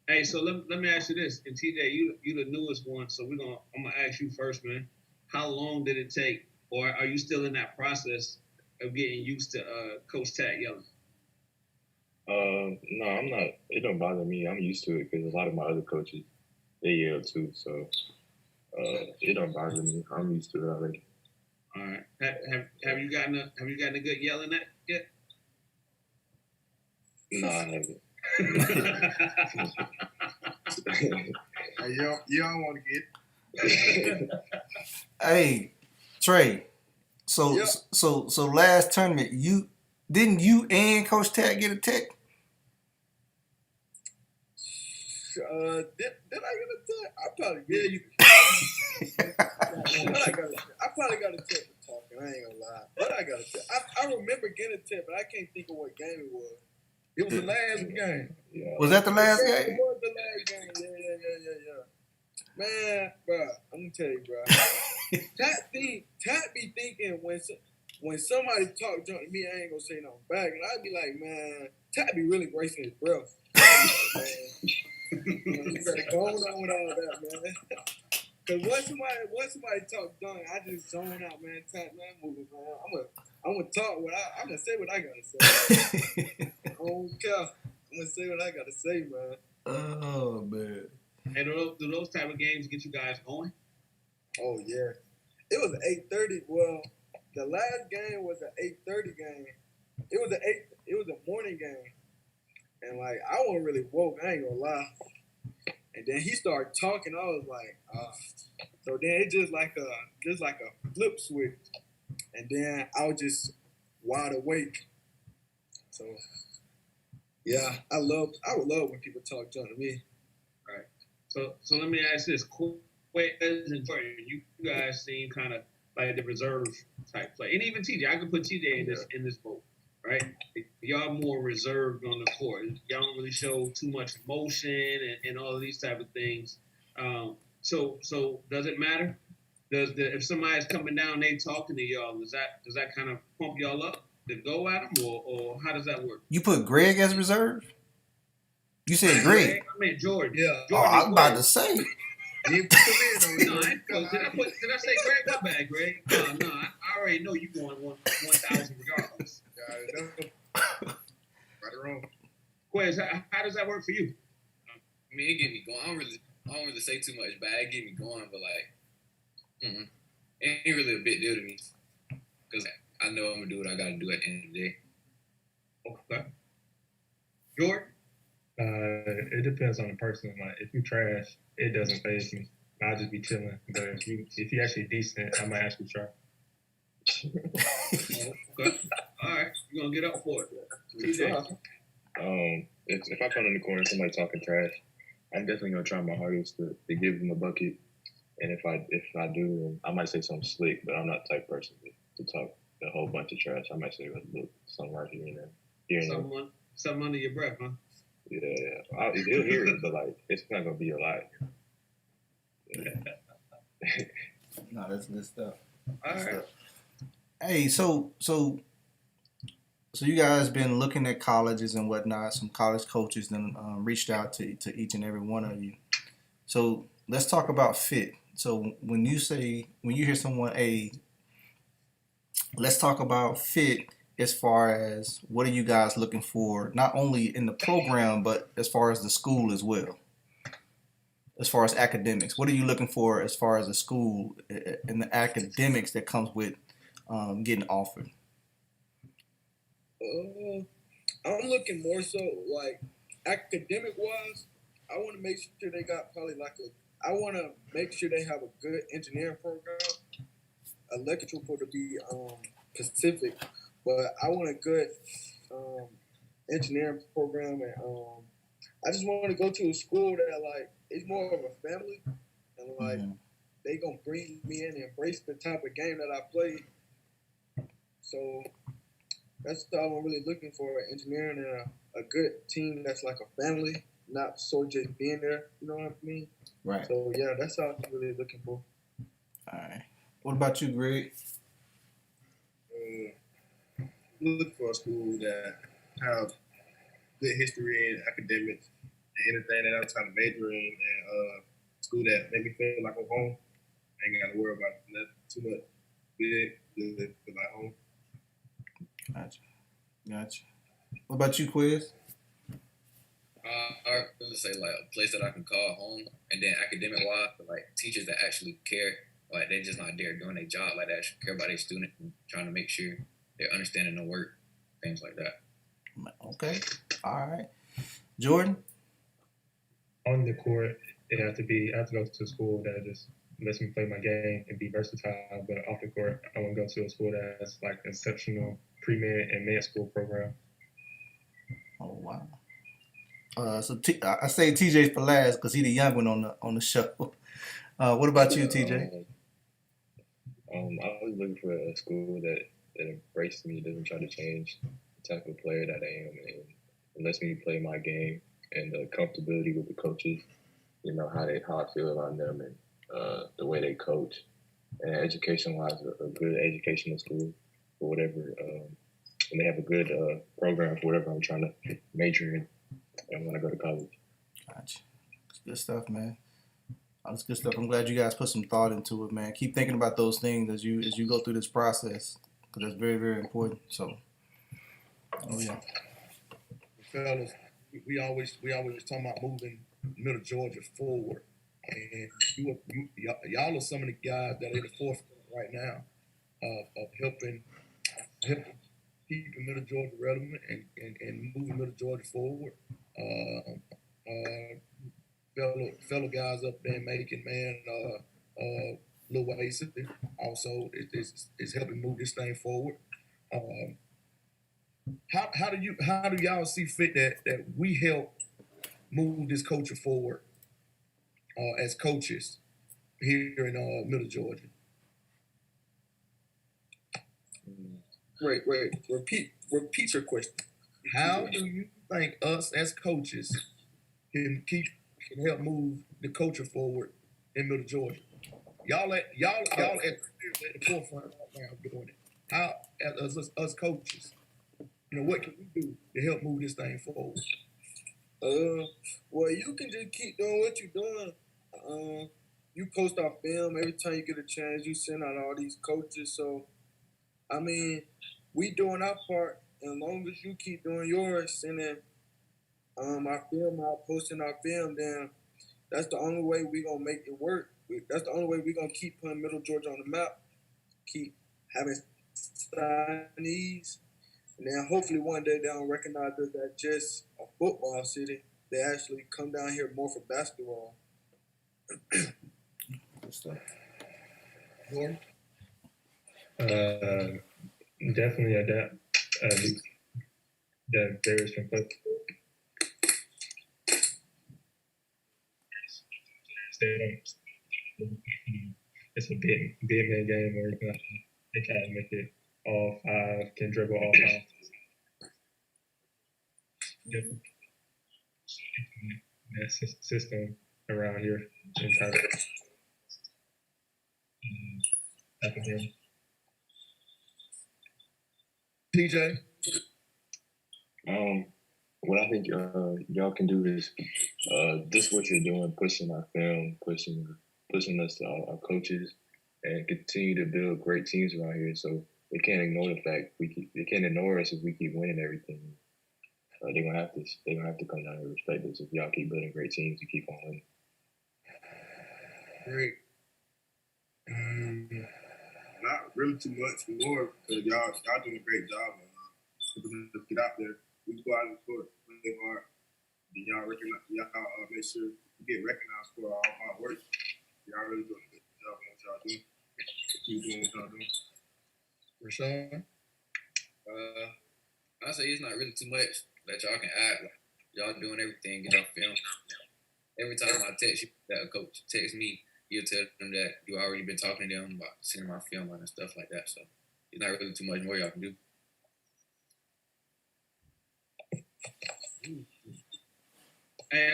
Hey, so let me ask you this, and TJ, you the newest one, so I'm gonna ask you first, man. How long did it take, or are you still in that process of getting used to Coach Tat yelling? No, I'm not. It don't bother me. I'm used to it because a lot of my other coaches they yell too, so it don't bother me. I'm used to it already. All right. Have you gotten a good yelling at yet? No, I haven't. You don't want to get. Hey, Trey. So last tournament, you and Coach Tat get a tech? Did I get a tech? I probably did. I probably got a tech for talking. I ain't gonna lie, but I got a tech. I remember getting a tech, but I can't think of what game it was. It was the last game. Yeah. Was that the last Yeah, game? it was the last game. Yeah. Man, bro, I'm gonna tell you, bro. Tat be thinking when somebody talk junk to me, I ain't gonna say nothing back, and I be like, man, Tat be really bracing his breath. Man, you better go on with all that, man. Cause once somebody talk junk, I just zone out, man. Tat, man, moving, man. I'm gonna talk I'm gonna say what I gotta say. I don't care. I'm gonna say what I gotta say, man. Oh man. And do those type of games get you guys going? Oh yeah. It was 8:30. Well, the last game was an 8:30 game. It was a morning game. And like I wasn't really woke, I ain't gonna lie. And then he started talking, I was like, so then it just like a flip switch. And then I was just wide awake. So yeah, I would love when people talk junk to me. Right. So let me ask this: Quez and Jordan, you guys seem kind of like the reserve type play, and even TJ. I could put TJ in this boat, right? Y'all more reserved on the court. Y'all don't really show too much emotion and all of these type of things. So does it matter? If somebody's coming down, they talking to y'all, does that kind of pump y'all up to go at them, or how does that work? You put Greg as reserve? You said Greg? I mean Jordan. Yeah. Jordan I was about to say. You put him in on No, did I say Greg? My bad, Greg. No, I already know you going 1,000 regardless. Right or wrong. Quez, how does that work for you? I mean, it get me going. I don't really say too much, but it get me going. But like, it ain't really a big deal to me because I know I'm gonna do what I gotta do at the end of the day. Okay. Jordan? It depends on the person. Like, if you trash, it doesn't faze me. I'll just be chilling. But if you actually decent, I might actually try. Okay. All right. You're gonna get up for it. TJ. If I come in the corner and somebody talking trash, I'm definitely gonna try my hardest to give them a bucket. And if I do, then I might say something slick, but I'm not the type of person to talk a whole bunch of trash. I might say something right here and there. Something under your breath, huh? Yeah. He'll hear it, but like it's not gonna be a lot. Yeah. No, that's good stuff. All right. Hey, so you guys been looking at colleges and whatnot. Some college coaches then reached out to each and every one of you. So let's talk about fit. So when you hear someone, let's talk about fit as far as what are you guys looking for, not only in the program, but as far as the school as well. As far as academics, what are you looking for as far as the school and the academics that comes with getting offered? I'm looking more so like academic wise. I want to make sure they got I want to make sure they have a good engineering program, electrical to be Pacific, but I want a good engineering program, and I just want to go to a school that like it's more of a family, and like they gonna bring me in and embrace the type of game that I play. So that's all I'm really looking for: engineering and a good team that's like a family, not so just being there. You know what I mean? Right. So yeah, that's all I'm really looking for. All right. What about you, Greg? Look for a school that have good history in academics and anything that I'm trying to major in, and school that make me feel like I'm home. I ain't got to worry about nothing too much. Just feel like home. Gotcha. What about you, Quiz? I would say like a place that I can call home, and then academic wise, like teachers that actually care, like they're just not there doing their job, like they actually care about their students and trying to make sure they're understanding the work, things like that. Okay. All right. Jordan? On the court, I have to go to a school that just lets me play my game and be versatile. But off the court, I want to go to a school that has like exceptional pre-med and med school program. Oh wow. So I say TJ for last because he's the young one on the show. What about you, TJ? I was looking for a school that embraced me, doesn't try to change the type of player that I am, and It lets me play my game and the comfortability with the coaches. You know how I feel about them and the way they coach. And education-wise, a good educational school for whatever, and they have a good program for whatever I'm trying to major in and when I go to college. Gotcha. It's good stuff, man. That's good stuff. I'm glad you guys put some thought into it, man. Keep thinking about those things as you go through this process, because that's very, very important. So, oh yeah. Fellas, we always talking about moving Middle Georgia forward, and y'all are some of the guys that are in the forefront right now of helping keeping Middle Georgia relevant and moving Middle Georgia forward. Fellow guys up there in Macon, man, Lil Wason also is helping move this thing forward. How do y'all see fit that we help move this culture forward as coaches here in Middle Georgia? Wait. Repeat your question. How do you think us as coaches can help move the culture forward in Middle Georgia? Y'all at the forefront right now doing it. How as us coaches, what can we do to help move this thing forward? Well, you can just keep doing what you're doing. You post our film every time you get a chance. You send out all these coaches. So, I mean, we doing our part. And as long as you keep doing yours, sending our film out, posting our film, then that's the only way we gonna make it work. That's the only way we gonna keep putting Middle Georgia on the map. Keep having signees. And then hopefully one day they don't recognize us as just a football city. They actually come down here more for basketball. Good stuff. Gordon? Definitely adapt. The various conflicts. It's a big man game where they can't make it all five, can dribble all five. Different that system around here and try to happen here. TJ? What I think y'all can do is this what you're doing, pushing our film, pushing us to our coaches, and continue to build great teams around here. So they can't ignore the fact they can't ignore us if we keep winning everything. They're gonna have to come down and respect us if y'all keep building great teams and keep on winning. Great. Not really too much more because y'all doing a great job. Just get out there. We go out in the court, play hard. Then y'all make sure you get recognized for our hard work. Y'all really doing a good job on what y'all do. Keep doing what y'all doing. Rashawn? I say it's not really too much that y'all can add. Like, y'all doing everything, get off film. Every time I text you, that a coach text me, you'll tell them that you already been talking to them about sending my film on and stuff like that. So it's not really too much more y'all can do. Hey,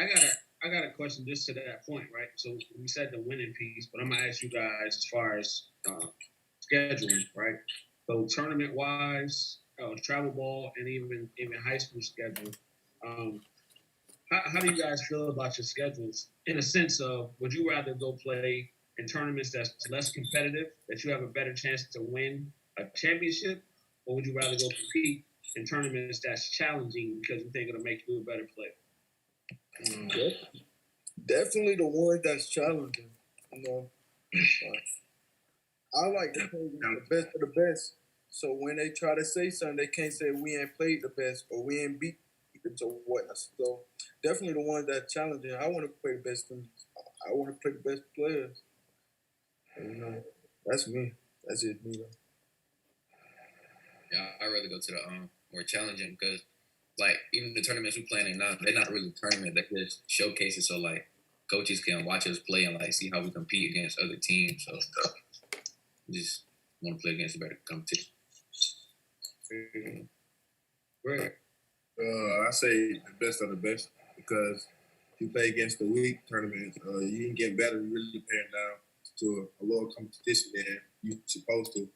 I got a question just to that point, right? So we said the winning piece, but I'm gonna ask you guys as far as scheduling, right? So tournament wise, travel ball, and even high school schedule. How do you guys feel about your schedules? In a sense of, would you rather go play in tournaments that's less competitive, that you have a better chance to win a championship, or would you rather go compete in tournaments that's challenging because you think it'll make you a better player? Definitely the one that's challenging. I like to play the best of the best. So when they try to say something, they can't say we ain't played the best or we ain't beat them or whatnot. So definitely the ones that's challenging. I want to play the best teams. I want to play the best players. And, that's me. That's just me. Yeah, I'd rather go to the more challenging because, like, even the tournaments we playing in now, they're not really tournaments. They're just showcases so, like, coaches can watch us play and, like, see how we compete against other teams. So, just want to play against a better competition. Great. I say the best of the best because if you play against the weak tournaments, you can get better. You really paying down to a lower competition than you're supposed to.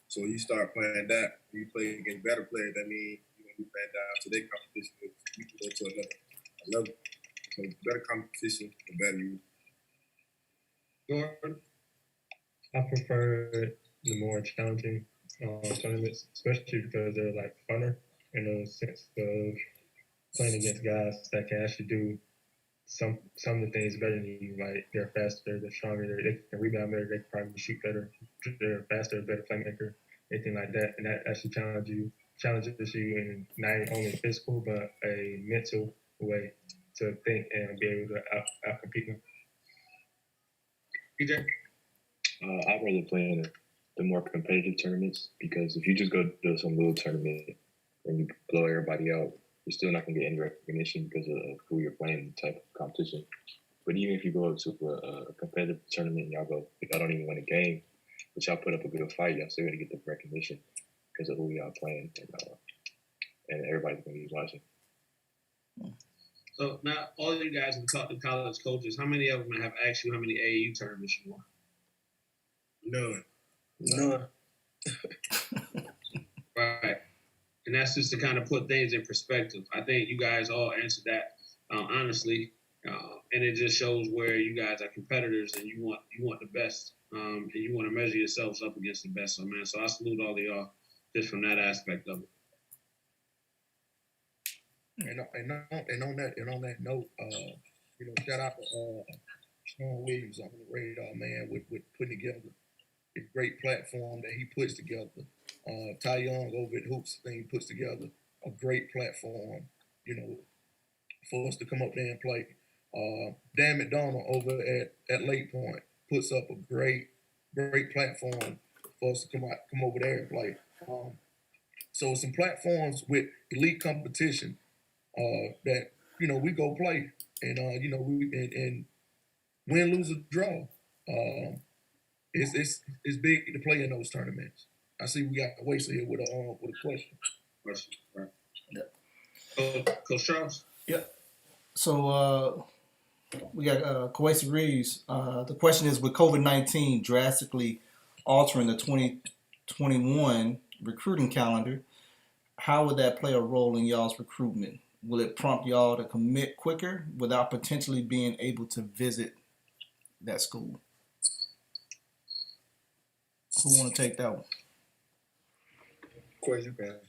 So you start playing that. When you play against better players, that means you're gonna be playing down to their competition. You can go to another level. So better competition, the better you. Jordan? I prefer the more challenging tournaments, especially because they're like funner in the sense of playing against guys that can actually do some of the things better than you. Like they're faster, they're stronger, they can rebound better, they can probably shoot better, they're faster, better playmaker, anything like that, and that actually challenges you in not only physical but a mental way to think and be able to out compete them. PJ? I'd rather play in the more competitive tournaments because if you just go to some little tournament and you blow everybody out, you're still not going to get any recognition because of who you're playing, the type of competition. But even if you go to a competitive tournament and y'all don't even win a game, but y'all put up a good fight, y'all still going to get the recognition because of who y'all playing, and everybody's going to be watching. So now all of you guys have talked to college coaches. How many of them have asked you how many AAU tournaments you won? None. Right. And that's just to kind of put things in perspective. I think you guys all answered that honestly, and it just shows where you guys are competitors and you want the best, and you want to measure yourselves up against the best. So I salute all of y'all just from that aspect of it. And on that note, shout out to Sean Williams on the radar, man, with putting together a great platform that he puts together. Ty Young over at Hoops thing puts together a great platform, for us to come up there and play. Dan McDonald over at Lake Point puts up a great platform for us to come over there and play. So some platforms with elite competition that we go play, and and win, lose, or draw. It's big to play in those tournaments. I see we got Wasted here with a question. Right. Yeah. Coach Charles. Yeah. So we got Kwesi Reeves. The question is: with COVID-19 drastically altering the 2021 recruiting calendar, how would that play a role in y'all's recruitment? Will it prompt y'all to commit quicker without potentially being able to visit that school? Who want to take that one? Question, man.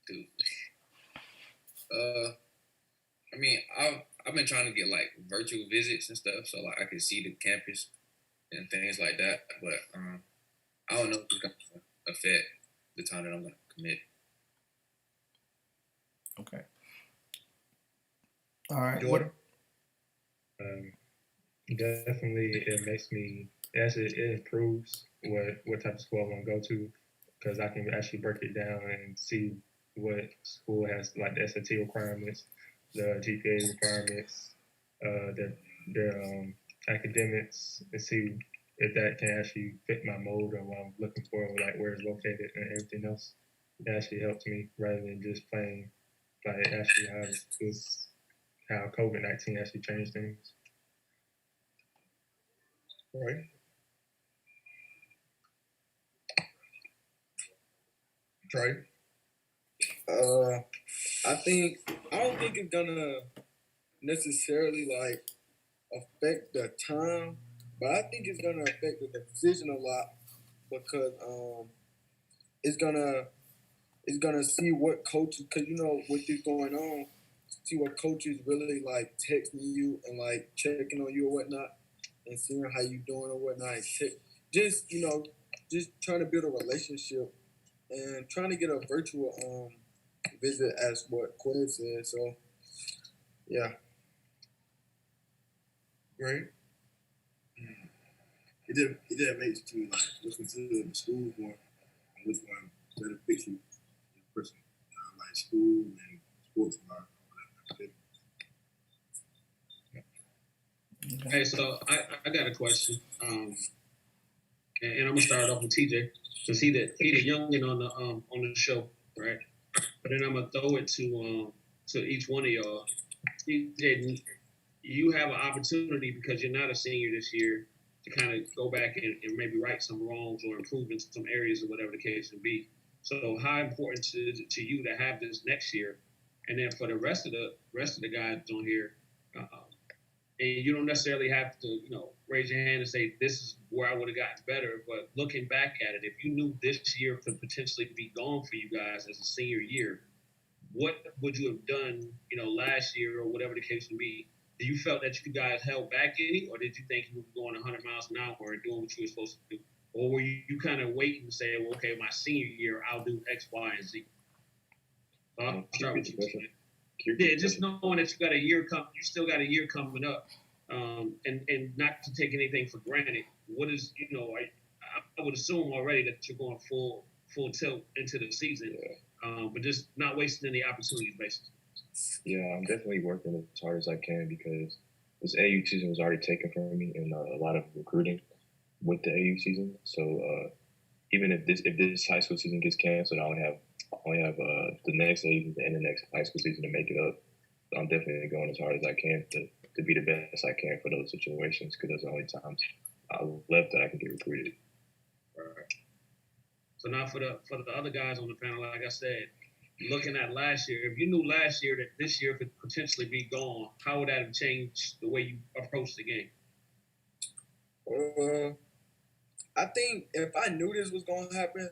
Dude. I mean, I've been trying to get like virtual visits and stuff, so like I can see the campus and things like that. But I don't know if it's gonna affect the time that I'm gonna commit. Okay. All right. Jordan? Definitely, it improves what type of school I want to go to, because I can actually break it down and see what school has, like the SAT requirements, the GPA requirements, their academics, and see if that can actually fit my mold or what I'm looking for, like where it's located and everything else. It actually helps me rather than just playing like actually how COVID-19 actually changed things. All right. Trey? I don't think it's gonna necessarily like affect the time, but I think it's gonna affect the decision a lot because it's gonna see what coaches, because with this going on, see what coaches really like texting you and like checking on you or whatnot, and seeing how you doing or whatnot. And just trying to build a relationship and trying to get a virtual visit, as what Quinn said. So yeah. Great. It didn't make you like listen to the school more and which one better fits you in person. Like school and sports and all that. Hey, so I got a question, and I'm gonna start off with TJ, because he the youngin on the show, right? But then I'm gonna throw it to each one of y'all. You have an opportunity because you're not a senior this year to kind of go back and maybe right some wrongs or improve in some areas or whatever the case may be. So how important to you to have this next year, and then for the rest of the guys on here, and you don't necessarily have to raise your hand and say this is where I would have gotten better. But looking back at it, if you knew this year could potentially be gone for you guys as a senior year, what would you have done, last year or whatever the case may be? Do you felt that you guys held back any, or did you think you were going 100 miles an hour and doing what you were supposed to do? Or were you kind of waiting to say, well, okay, my senior year, I'll do X, Y, and Z? So I'll start with you. Yeah, just knowing that you still got a year coming up, and not to take anything for granted. What is, I would assume already that you're going full tilt into the season, but just not wasting any opportunities, basically. Yeah, I'm definitely working as hard as I can because this AU season was already taken from me and a lot of recruiting with the AU season. So even if this high school season gets canceled, I only have the next AU season and the next high school season to make it up. So I'm definitely going as hard as I can to be the best I can for those situations because those are the only times I left that I can get recruited. Right. So now for the other guys on the panel, like I said, looking at last year, if you knew last year that this year could potentially be gone, how would that have changed the way you approach the game? I think if I knew this was going to happen,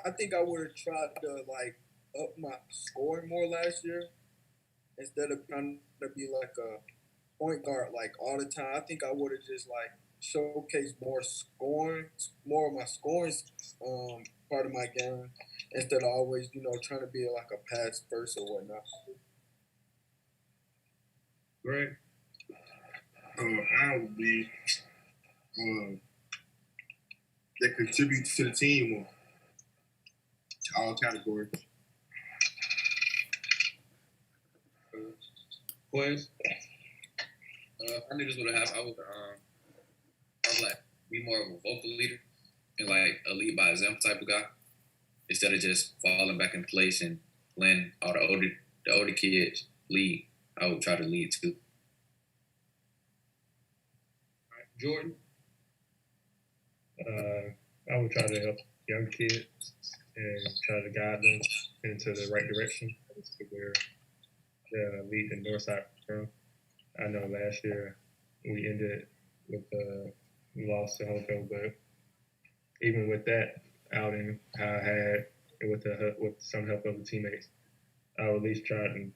I think I would have tried to up my scoring more last year instead of trying to be like a point guard all the time. I think I would have just showcased more of my scoring part of my game instead of always trying to be like a pass first or whatnot. Greg? I would be that contribute to the team more, to all categories. Boys? I knew this would have happened. I would be more of a vocal leader and a lead by example type of guy instead of just falling back in place and letting all the older kids lead. I would try to lead too. All right. Jordan? I would try to help young kids and try to guide them into the right direction as to where the lead in Northside from. I know last year we ended with we lost to home field, but even with that outing I had with some help of the teammates, I would at least try to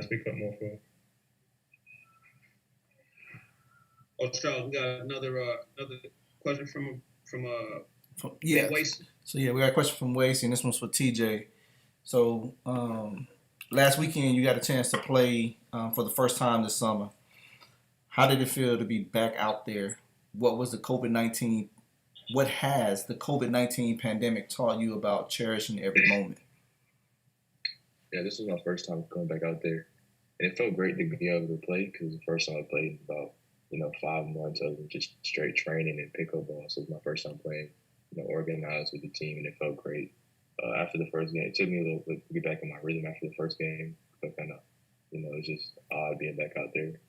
speak up more for them. Oh, Charles, we got another question from yeah. Wacy. So yeah, we got a question from Wacy, and this one's for TJ. So last weekend you got a chance to play for the first time this summer. How did it feel to be back out there? What has the COVID-19 pandemic taught you about cherishing every moment? Yeah, this was my first time going back out there. And it felt great to be able to play because it was the first time I played in about 5 months of just straight training and pickup ball. So it was my first time playing, organized with the team, and it felt great. After the first game, it took me a little bit to get back in my rhythm after the first game. But kind of, it's just odd being back out there.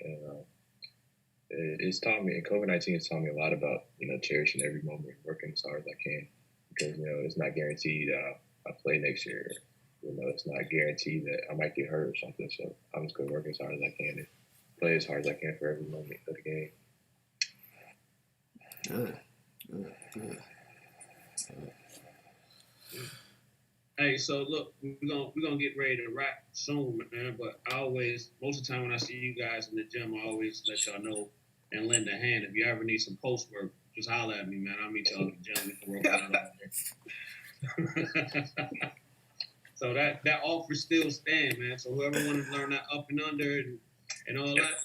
And it's taught me, and COVID-19 has taught me a lot about, cherishing every moment, working as hard as I can. Because, it's not guaranteed that I'll play next year. It's not guaranteed that I might get hurt or something. So I'm just going to work as hard as I can and play as hard as I can for every moment of the game. Good. Hey, so look, we're gonna get ready to wrap soon, man. But most of the time when I see you guys in the gym, I always let y'all know and lend a hand. If you ever need some post work, just holler at me, man. I'll meet y'all in the gym. We can work out all day. So that offer still stands, man. So whoever wants to learn that up and under and all that,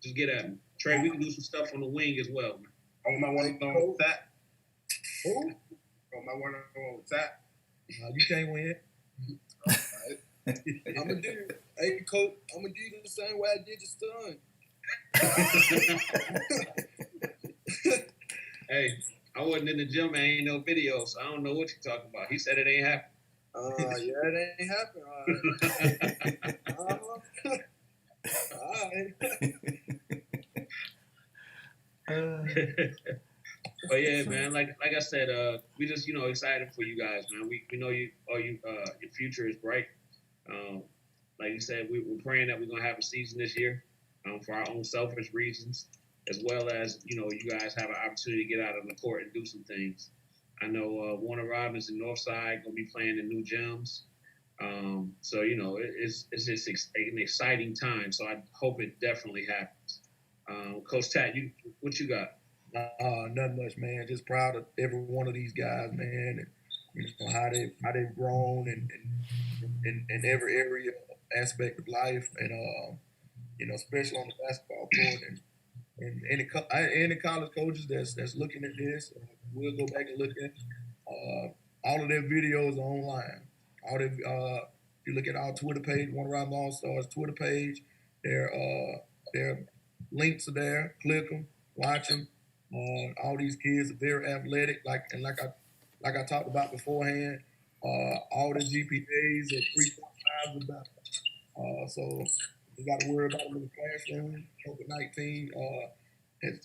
just get at me. Trey, we can do some stuff on the wing as well, man. Oh, my one-on-one with that. Who? Oh, my one-on-one with that. You can't win. I'm gonna do. Hey, coach, I'm gonna do you the same way I did your son. Hey, I wasn't in the gym. I ain't no video, so I don't know what you're talking about. He said it ain't happening. Yeah, it ain't happened. All right. But yeah, man, like I said, we just excited for you guys, man. We know your future is bright. Um, like you said, we're praying that we're gonna have a season this year, for our own selfish reasons, as well as you guys have an opportunity to get out on the court and do some things. I know Warner Robins and Northside gonna be playing in new gyms, so it's just an exciting time. So I hope it definitely happens. Coach Tat, what you got? Nothing much, man. Just proud of every one of these guys, man, and how they've grown and in every area aspect of life, and especially on the basketball court, and any college coaches that's looking at this, we'll go back and look at all of their videos are online. All their if you look at our Twitter page, One Round All Stars Twitter page, their links are there. Click them, watch them. All these kids are very athletic, like I talked about beforehand. All the GPAs are 3.5 about. So we got to worry about them in the classroom. COVID-19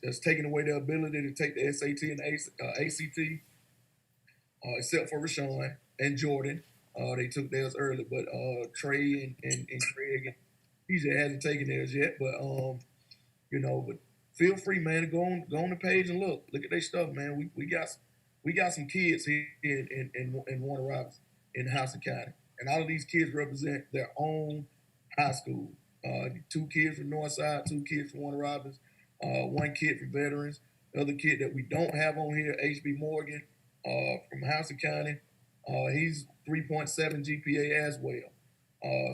has taken away their ability to take the SAT and ACT, except for Rashawn and Jordan. They took theirs early, but Trey and Craig and PJ hasn't taken theirs yet. But but feel free, man, to go on the page and look at their stuff, man. We got some kids here in Warner Robins in Houston County, and all of these kids represent their own high school. 2 kids from Northside, 2 kids from Warner Robins, 1 kid from Veterans, the other kid that we don't have on here, HB Morgan, from Houston County. He's 3.7 GPA as well.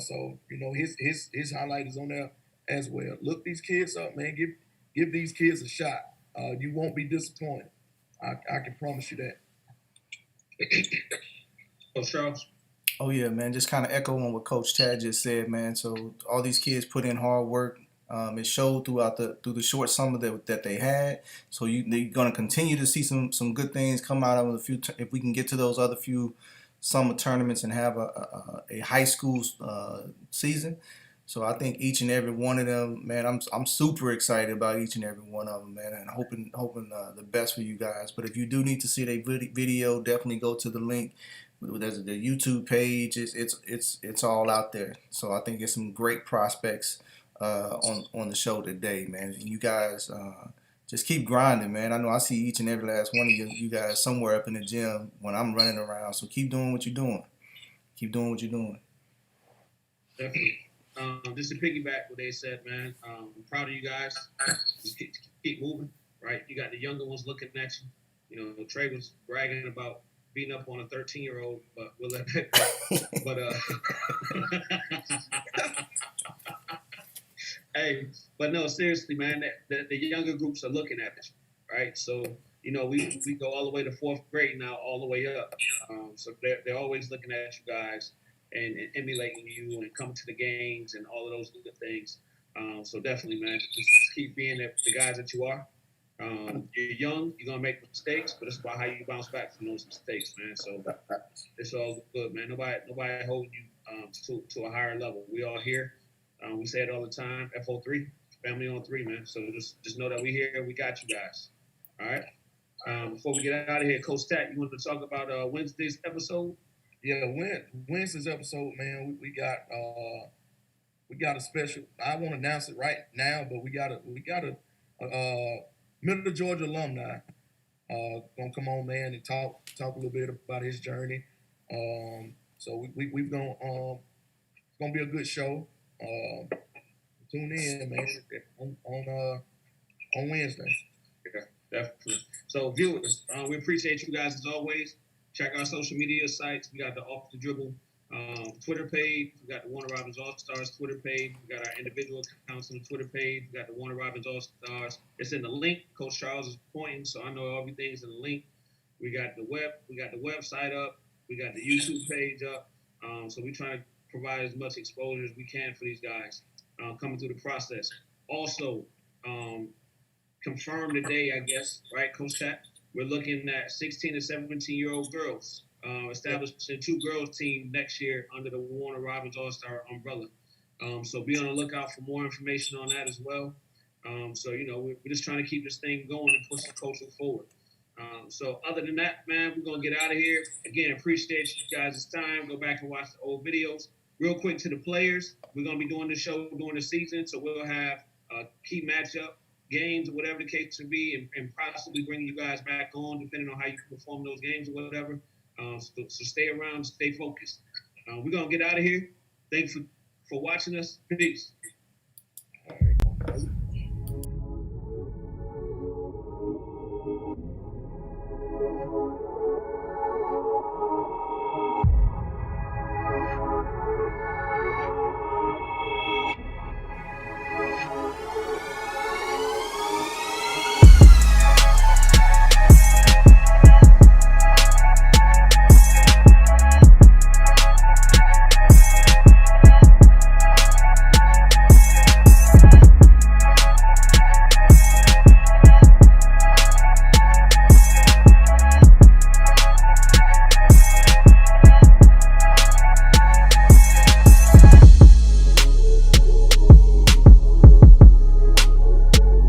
So his highlight is on there as well. Look these kids up, man. Give these kids a shot. You won't be disappointed. I can promise you that. Coach Charles. Oh yeah, man. Just kind of echoing what Coach Tad just said, man. So all these kids put in hard work. It showed through the short summer that they had. So they're gonna continue to see some good things come out of the if we can get to those other few summer tournaments and have a high school season. So I think each and every one of them, man, I'm super excited about each and every one of them, man, and hoping the best for you guys. But if you do need to see their video, definitely go to the link. There's the YouTube page. It's all out there. So I think it's some great prospects on the show today, man. And you guys just keep grinding, man. I know I see each and every last one of you guys somewhere up in the gym when I'm running around. So keep doing what you're doing. Keep doing what you're doing. Definitely. Just to piggyback what they said, man. I'm proud of you guys. Just keep moving, right? You got the younger ones looking at you. Trey was bragging about beating up on a 13-year-old, but we'll let that go. But hey, but no, seriously, man. The younger groups are looking at you, right? So we go all the way to 4th grade now, all the way up. So they're always looking at you guys and emulating you and coming to the games and all of those good things. So definitely, man, just keep being the guys that you are. You're young, you're gonna make mistakes, but it's about how you bounce back from those mistakes, man. So it's all good, man. Nobody holding you to a higher level. We all here. We say it all the time. FO3, family on 3, man. So just know that we here. We got you guys. All right. Before we get out of here, Coach Tat, you want to talk about Wednesday's episode? Yeah, Wednesday's episode, man. We got a special. I won't announce it right now, but we got a Middle Georgia alumni gonna come on, man, and talk a little bit about his journey. So we've gonna it's gonna be a good show. Tune in, man, on Wednesday. Yeah, definitely. So viewers, we appreciate you guys as always. Check our social media sites. We got the Off the Dribble Twitter page. We got the Warner Robins All Stars Twitter page. We got our individual accounts on the Twitter page. We got the Warner Robins All Stars. It's in the link. Coach Charles is pointing, so I know everything's in the link. We got the website up. We got the YouTube page up. So we try to provide as much exposure as we can for these guys coming through the process. Also, confirmed today, I guess, right, Coach Tat? We're looking at 16 to 17-year-old girls establishing 2 girls team next year under the Warner Robins All-Star umbrella. So be on the lookout for more information on that as well. So, we're just trying to keep this thing going and push the culture forward. So other than that, man, we're going to get out of here. Again, appreciate you guys' time. Go back and watch the old videos. Real quick to the players, we're going to be doing the show during the season, so we'll have key matchup games or whatever the case may be, and possibly bring you guys back on depending on how you perform those games or whatever. So stay around, stay focused. We're going to get out of here. Thanks for watching us. Peace. All right.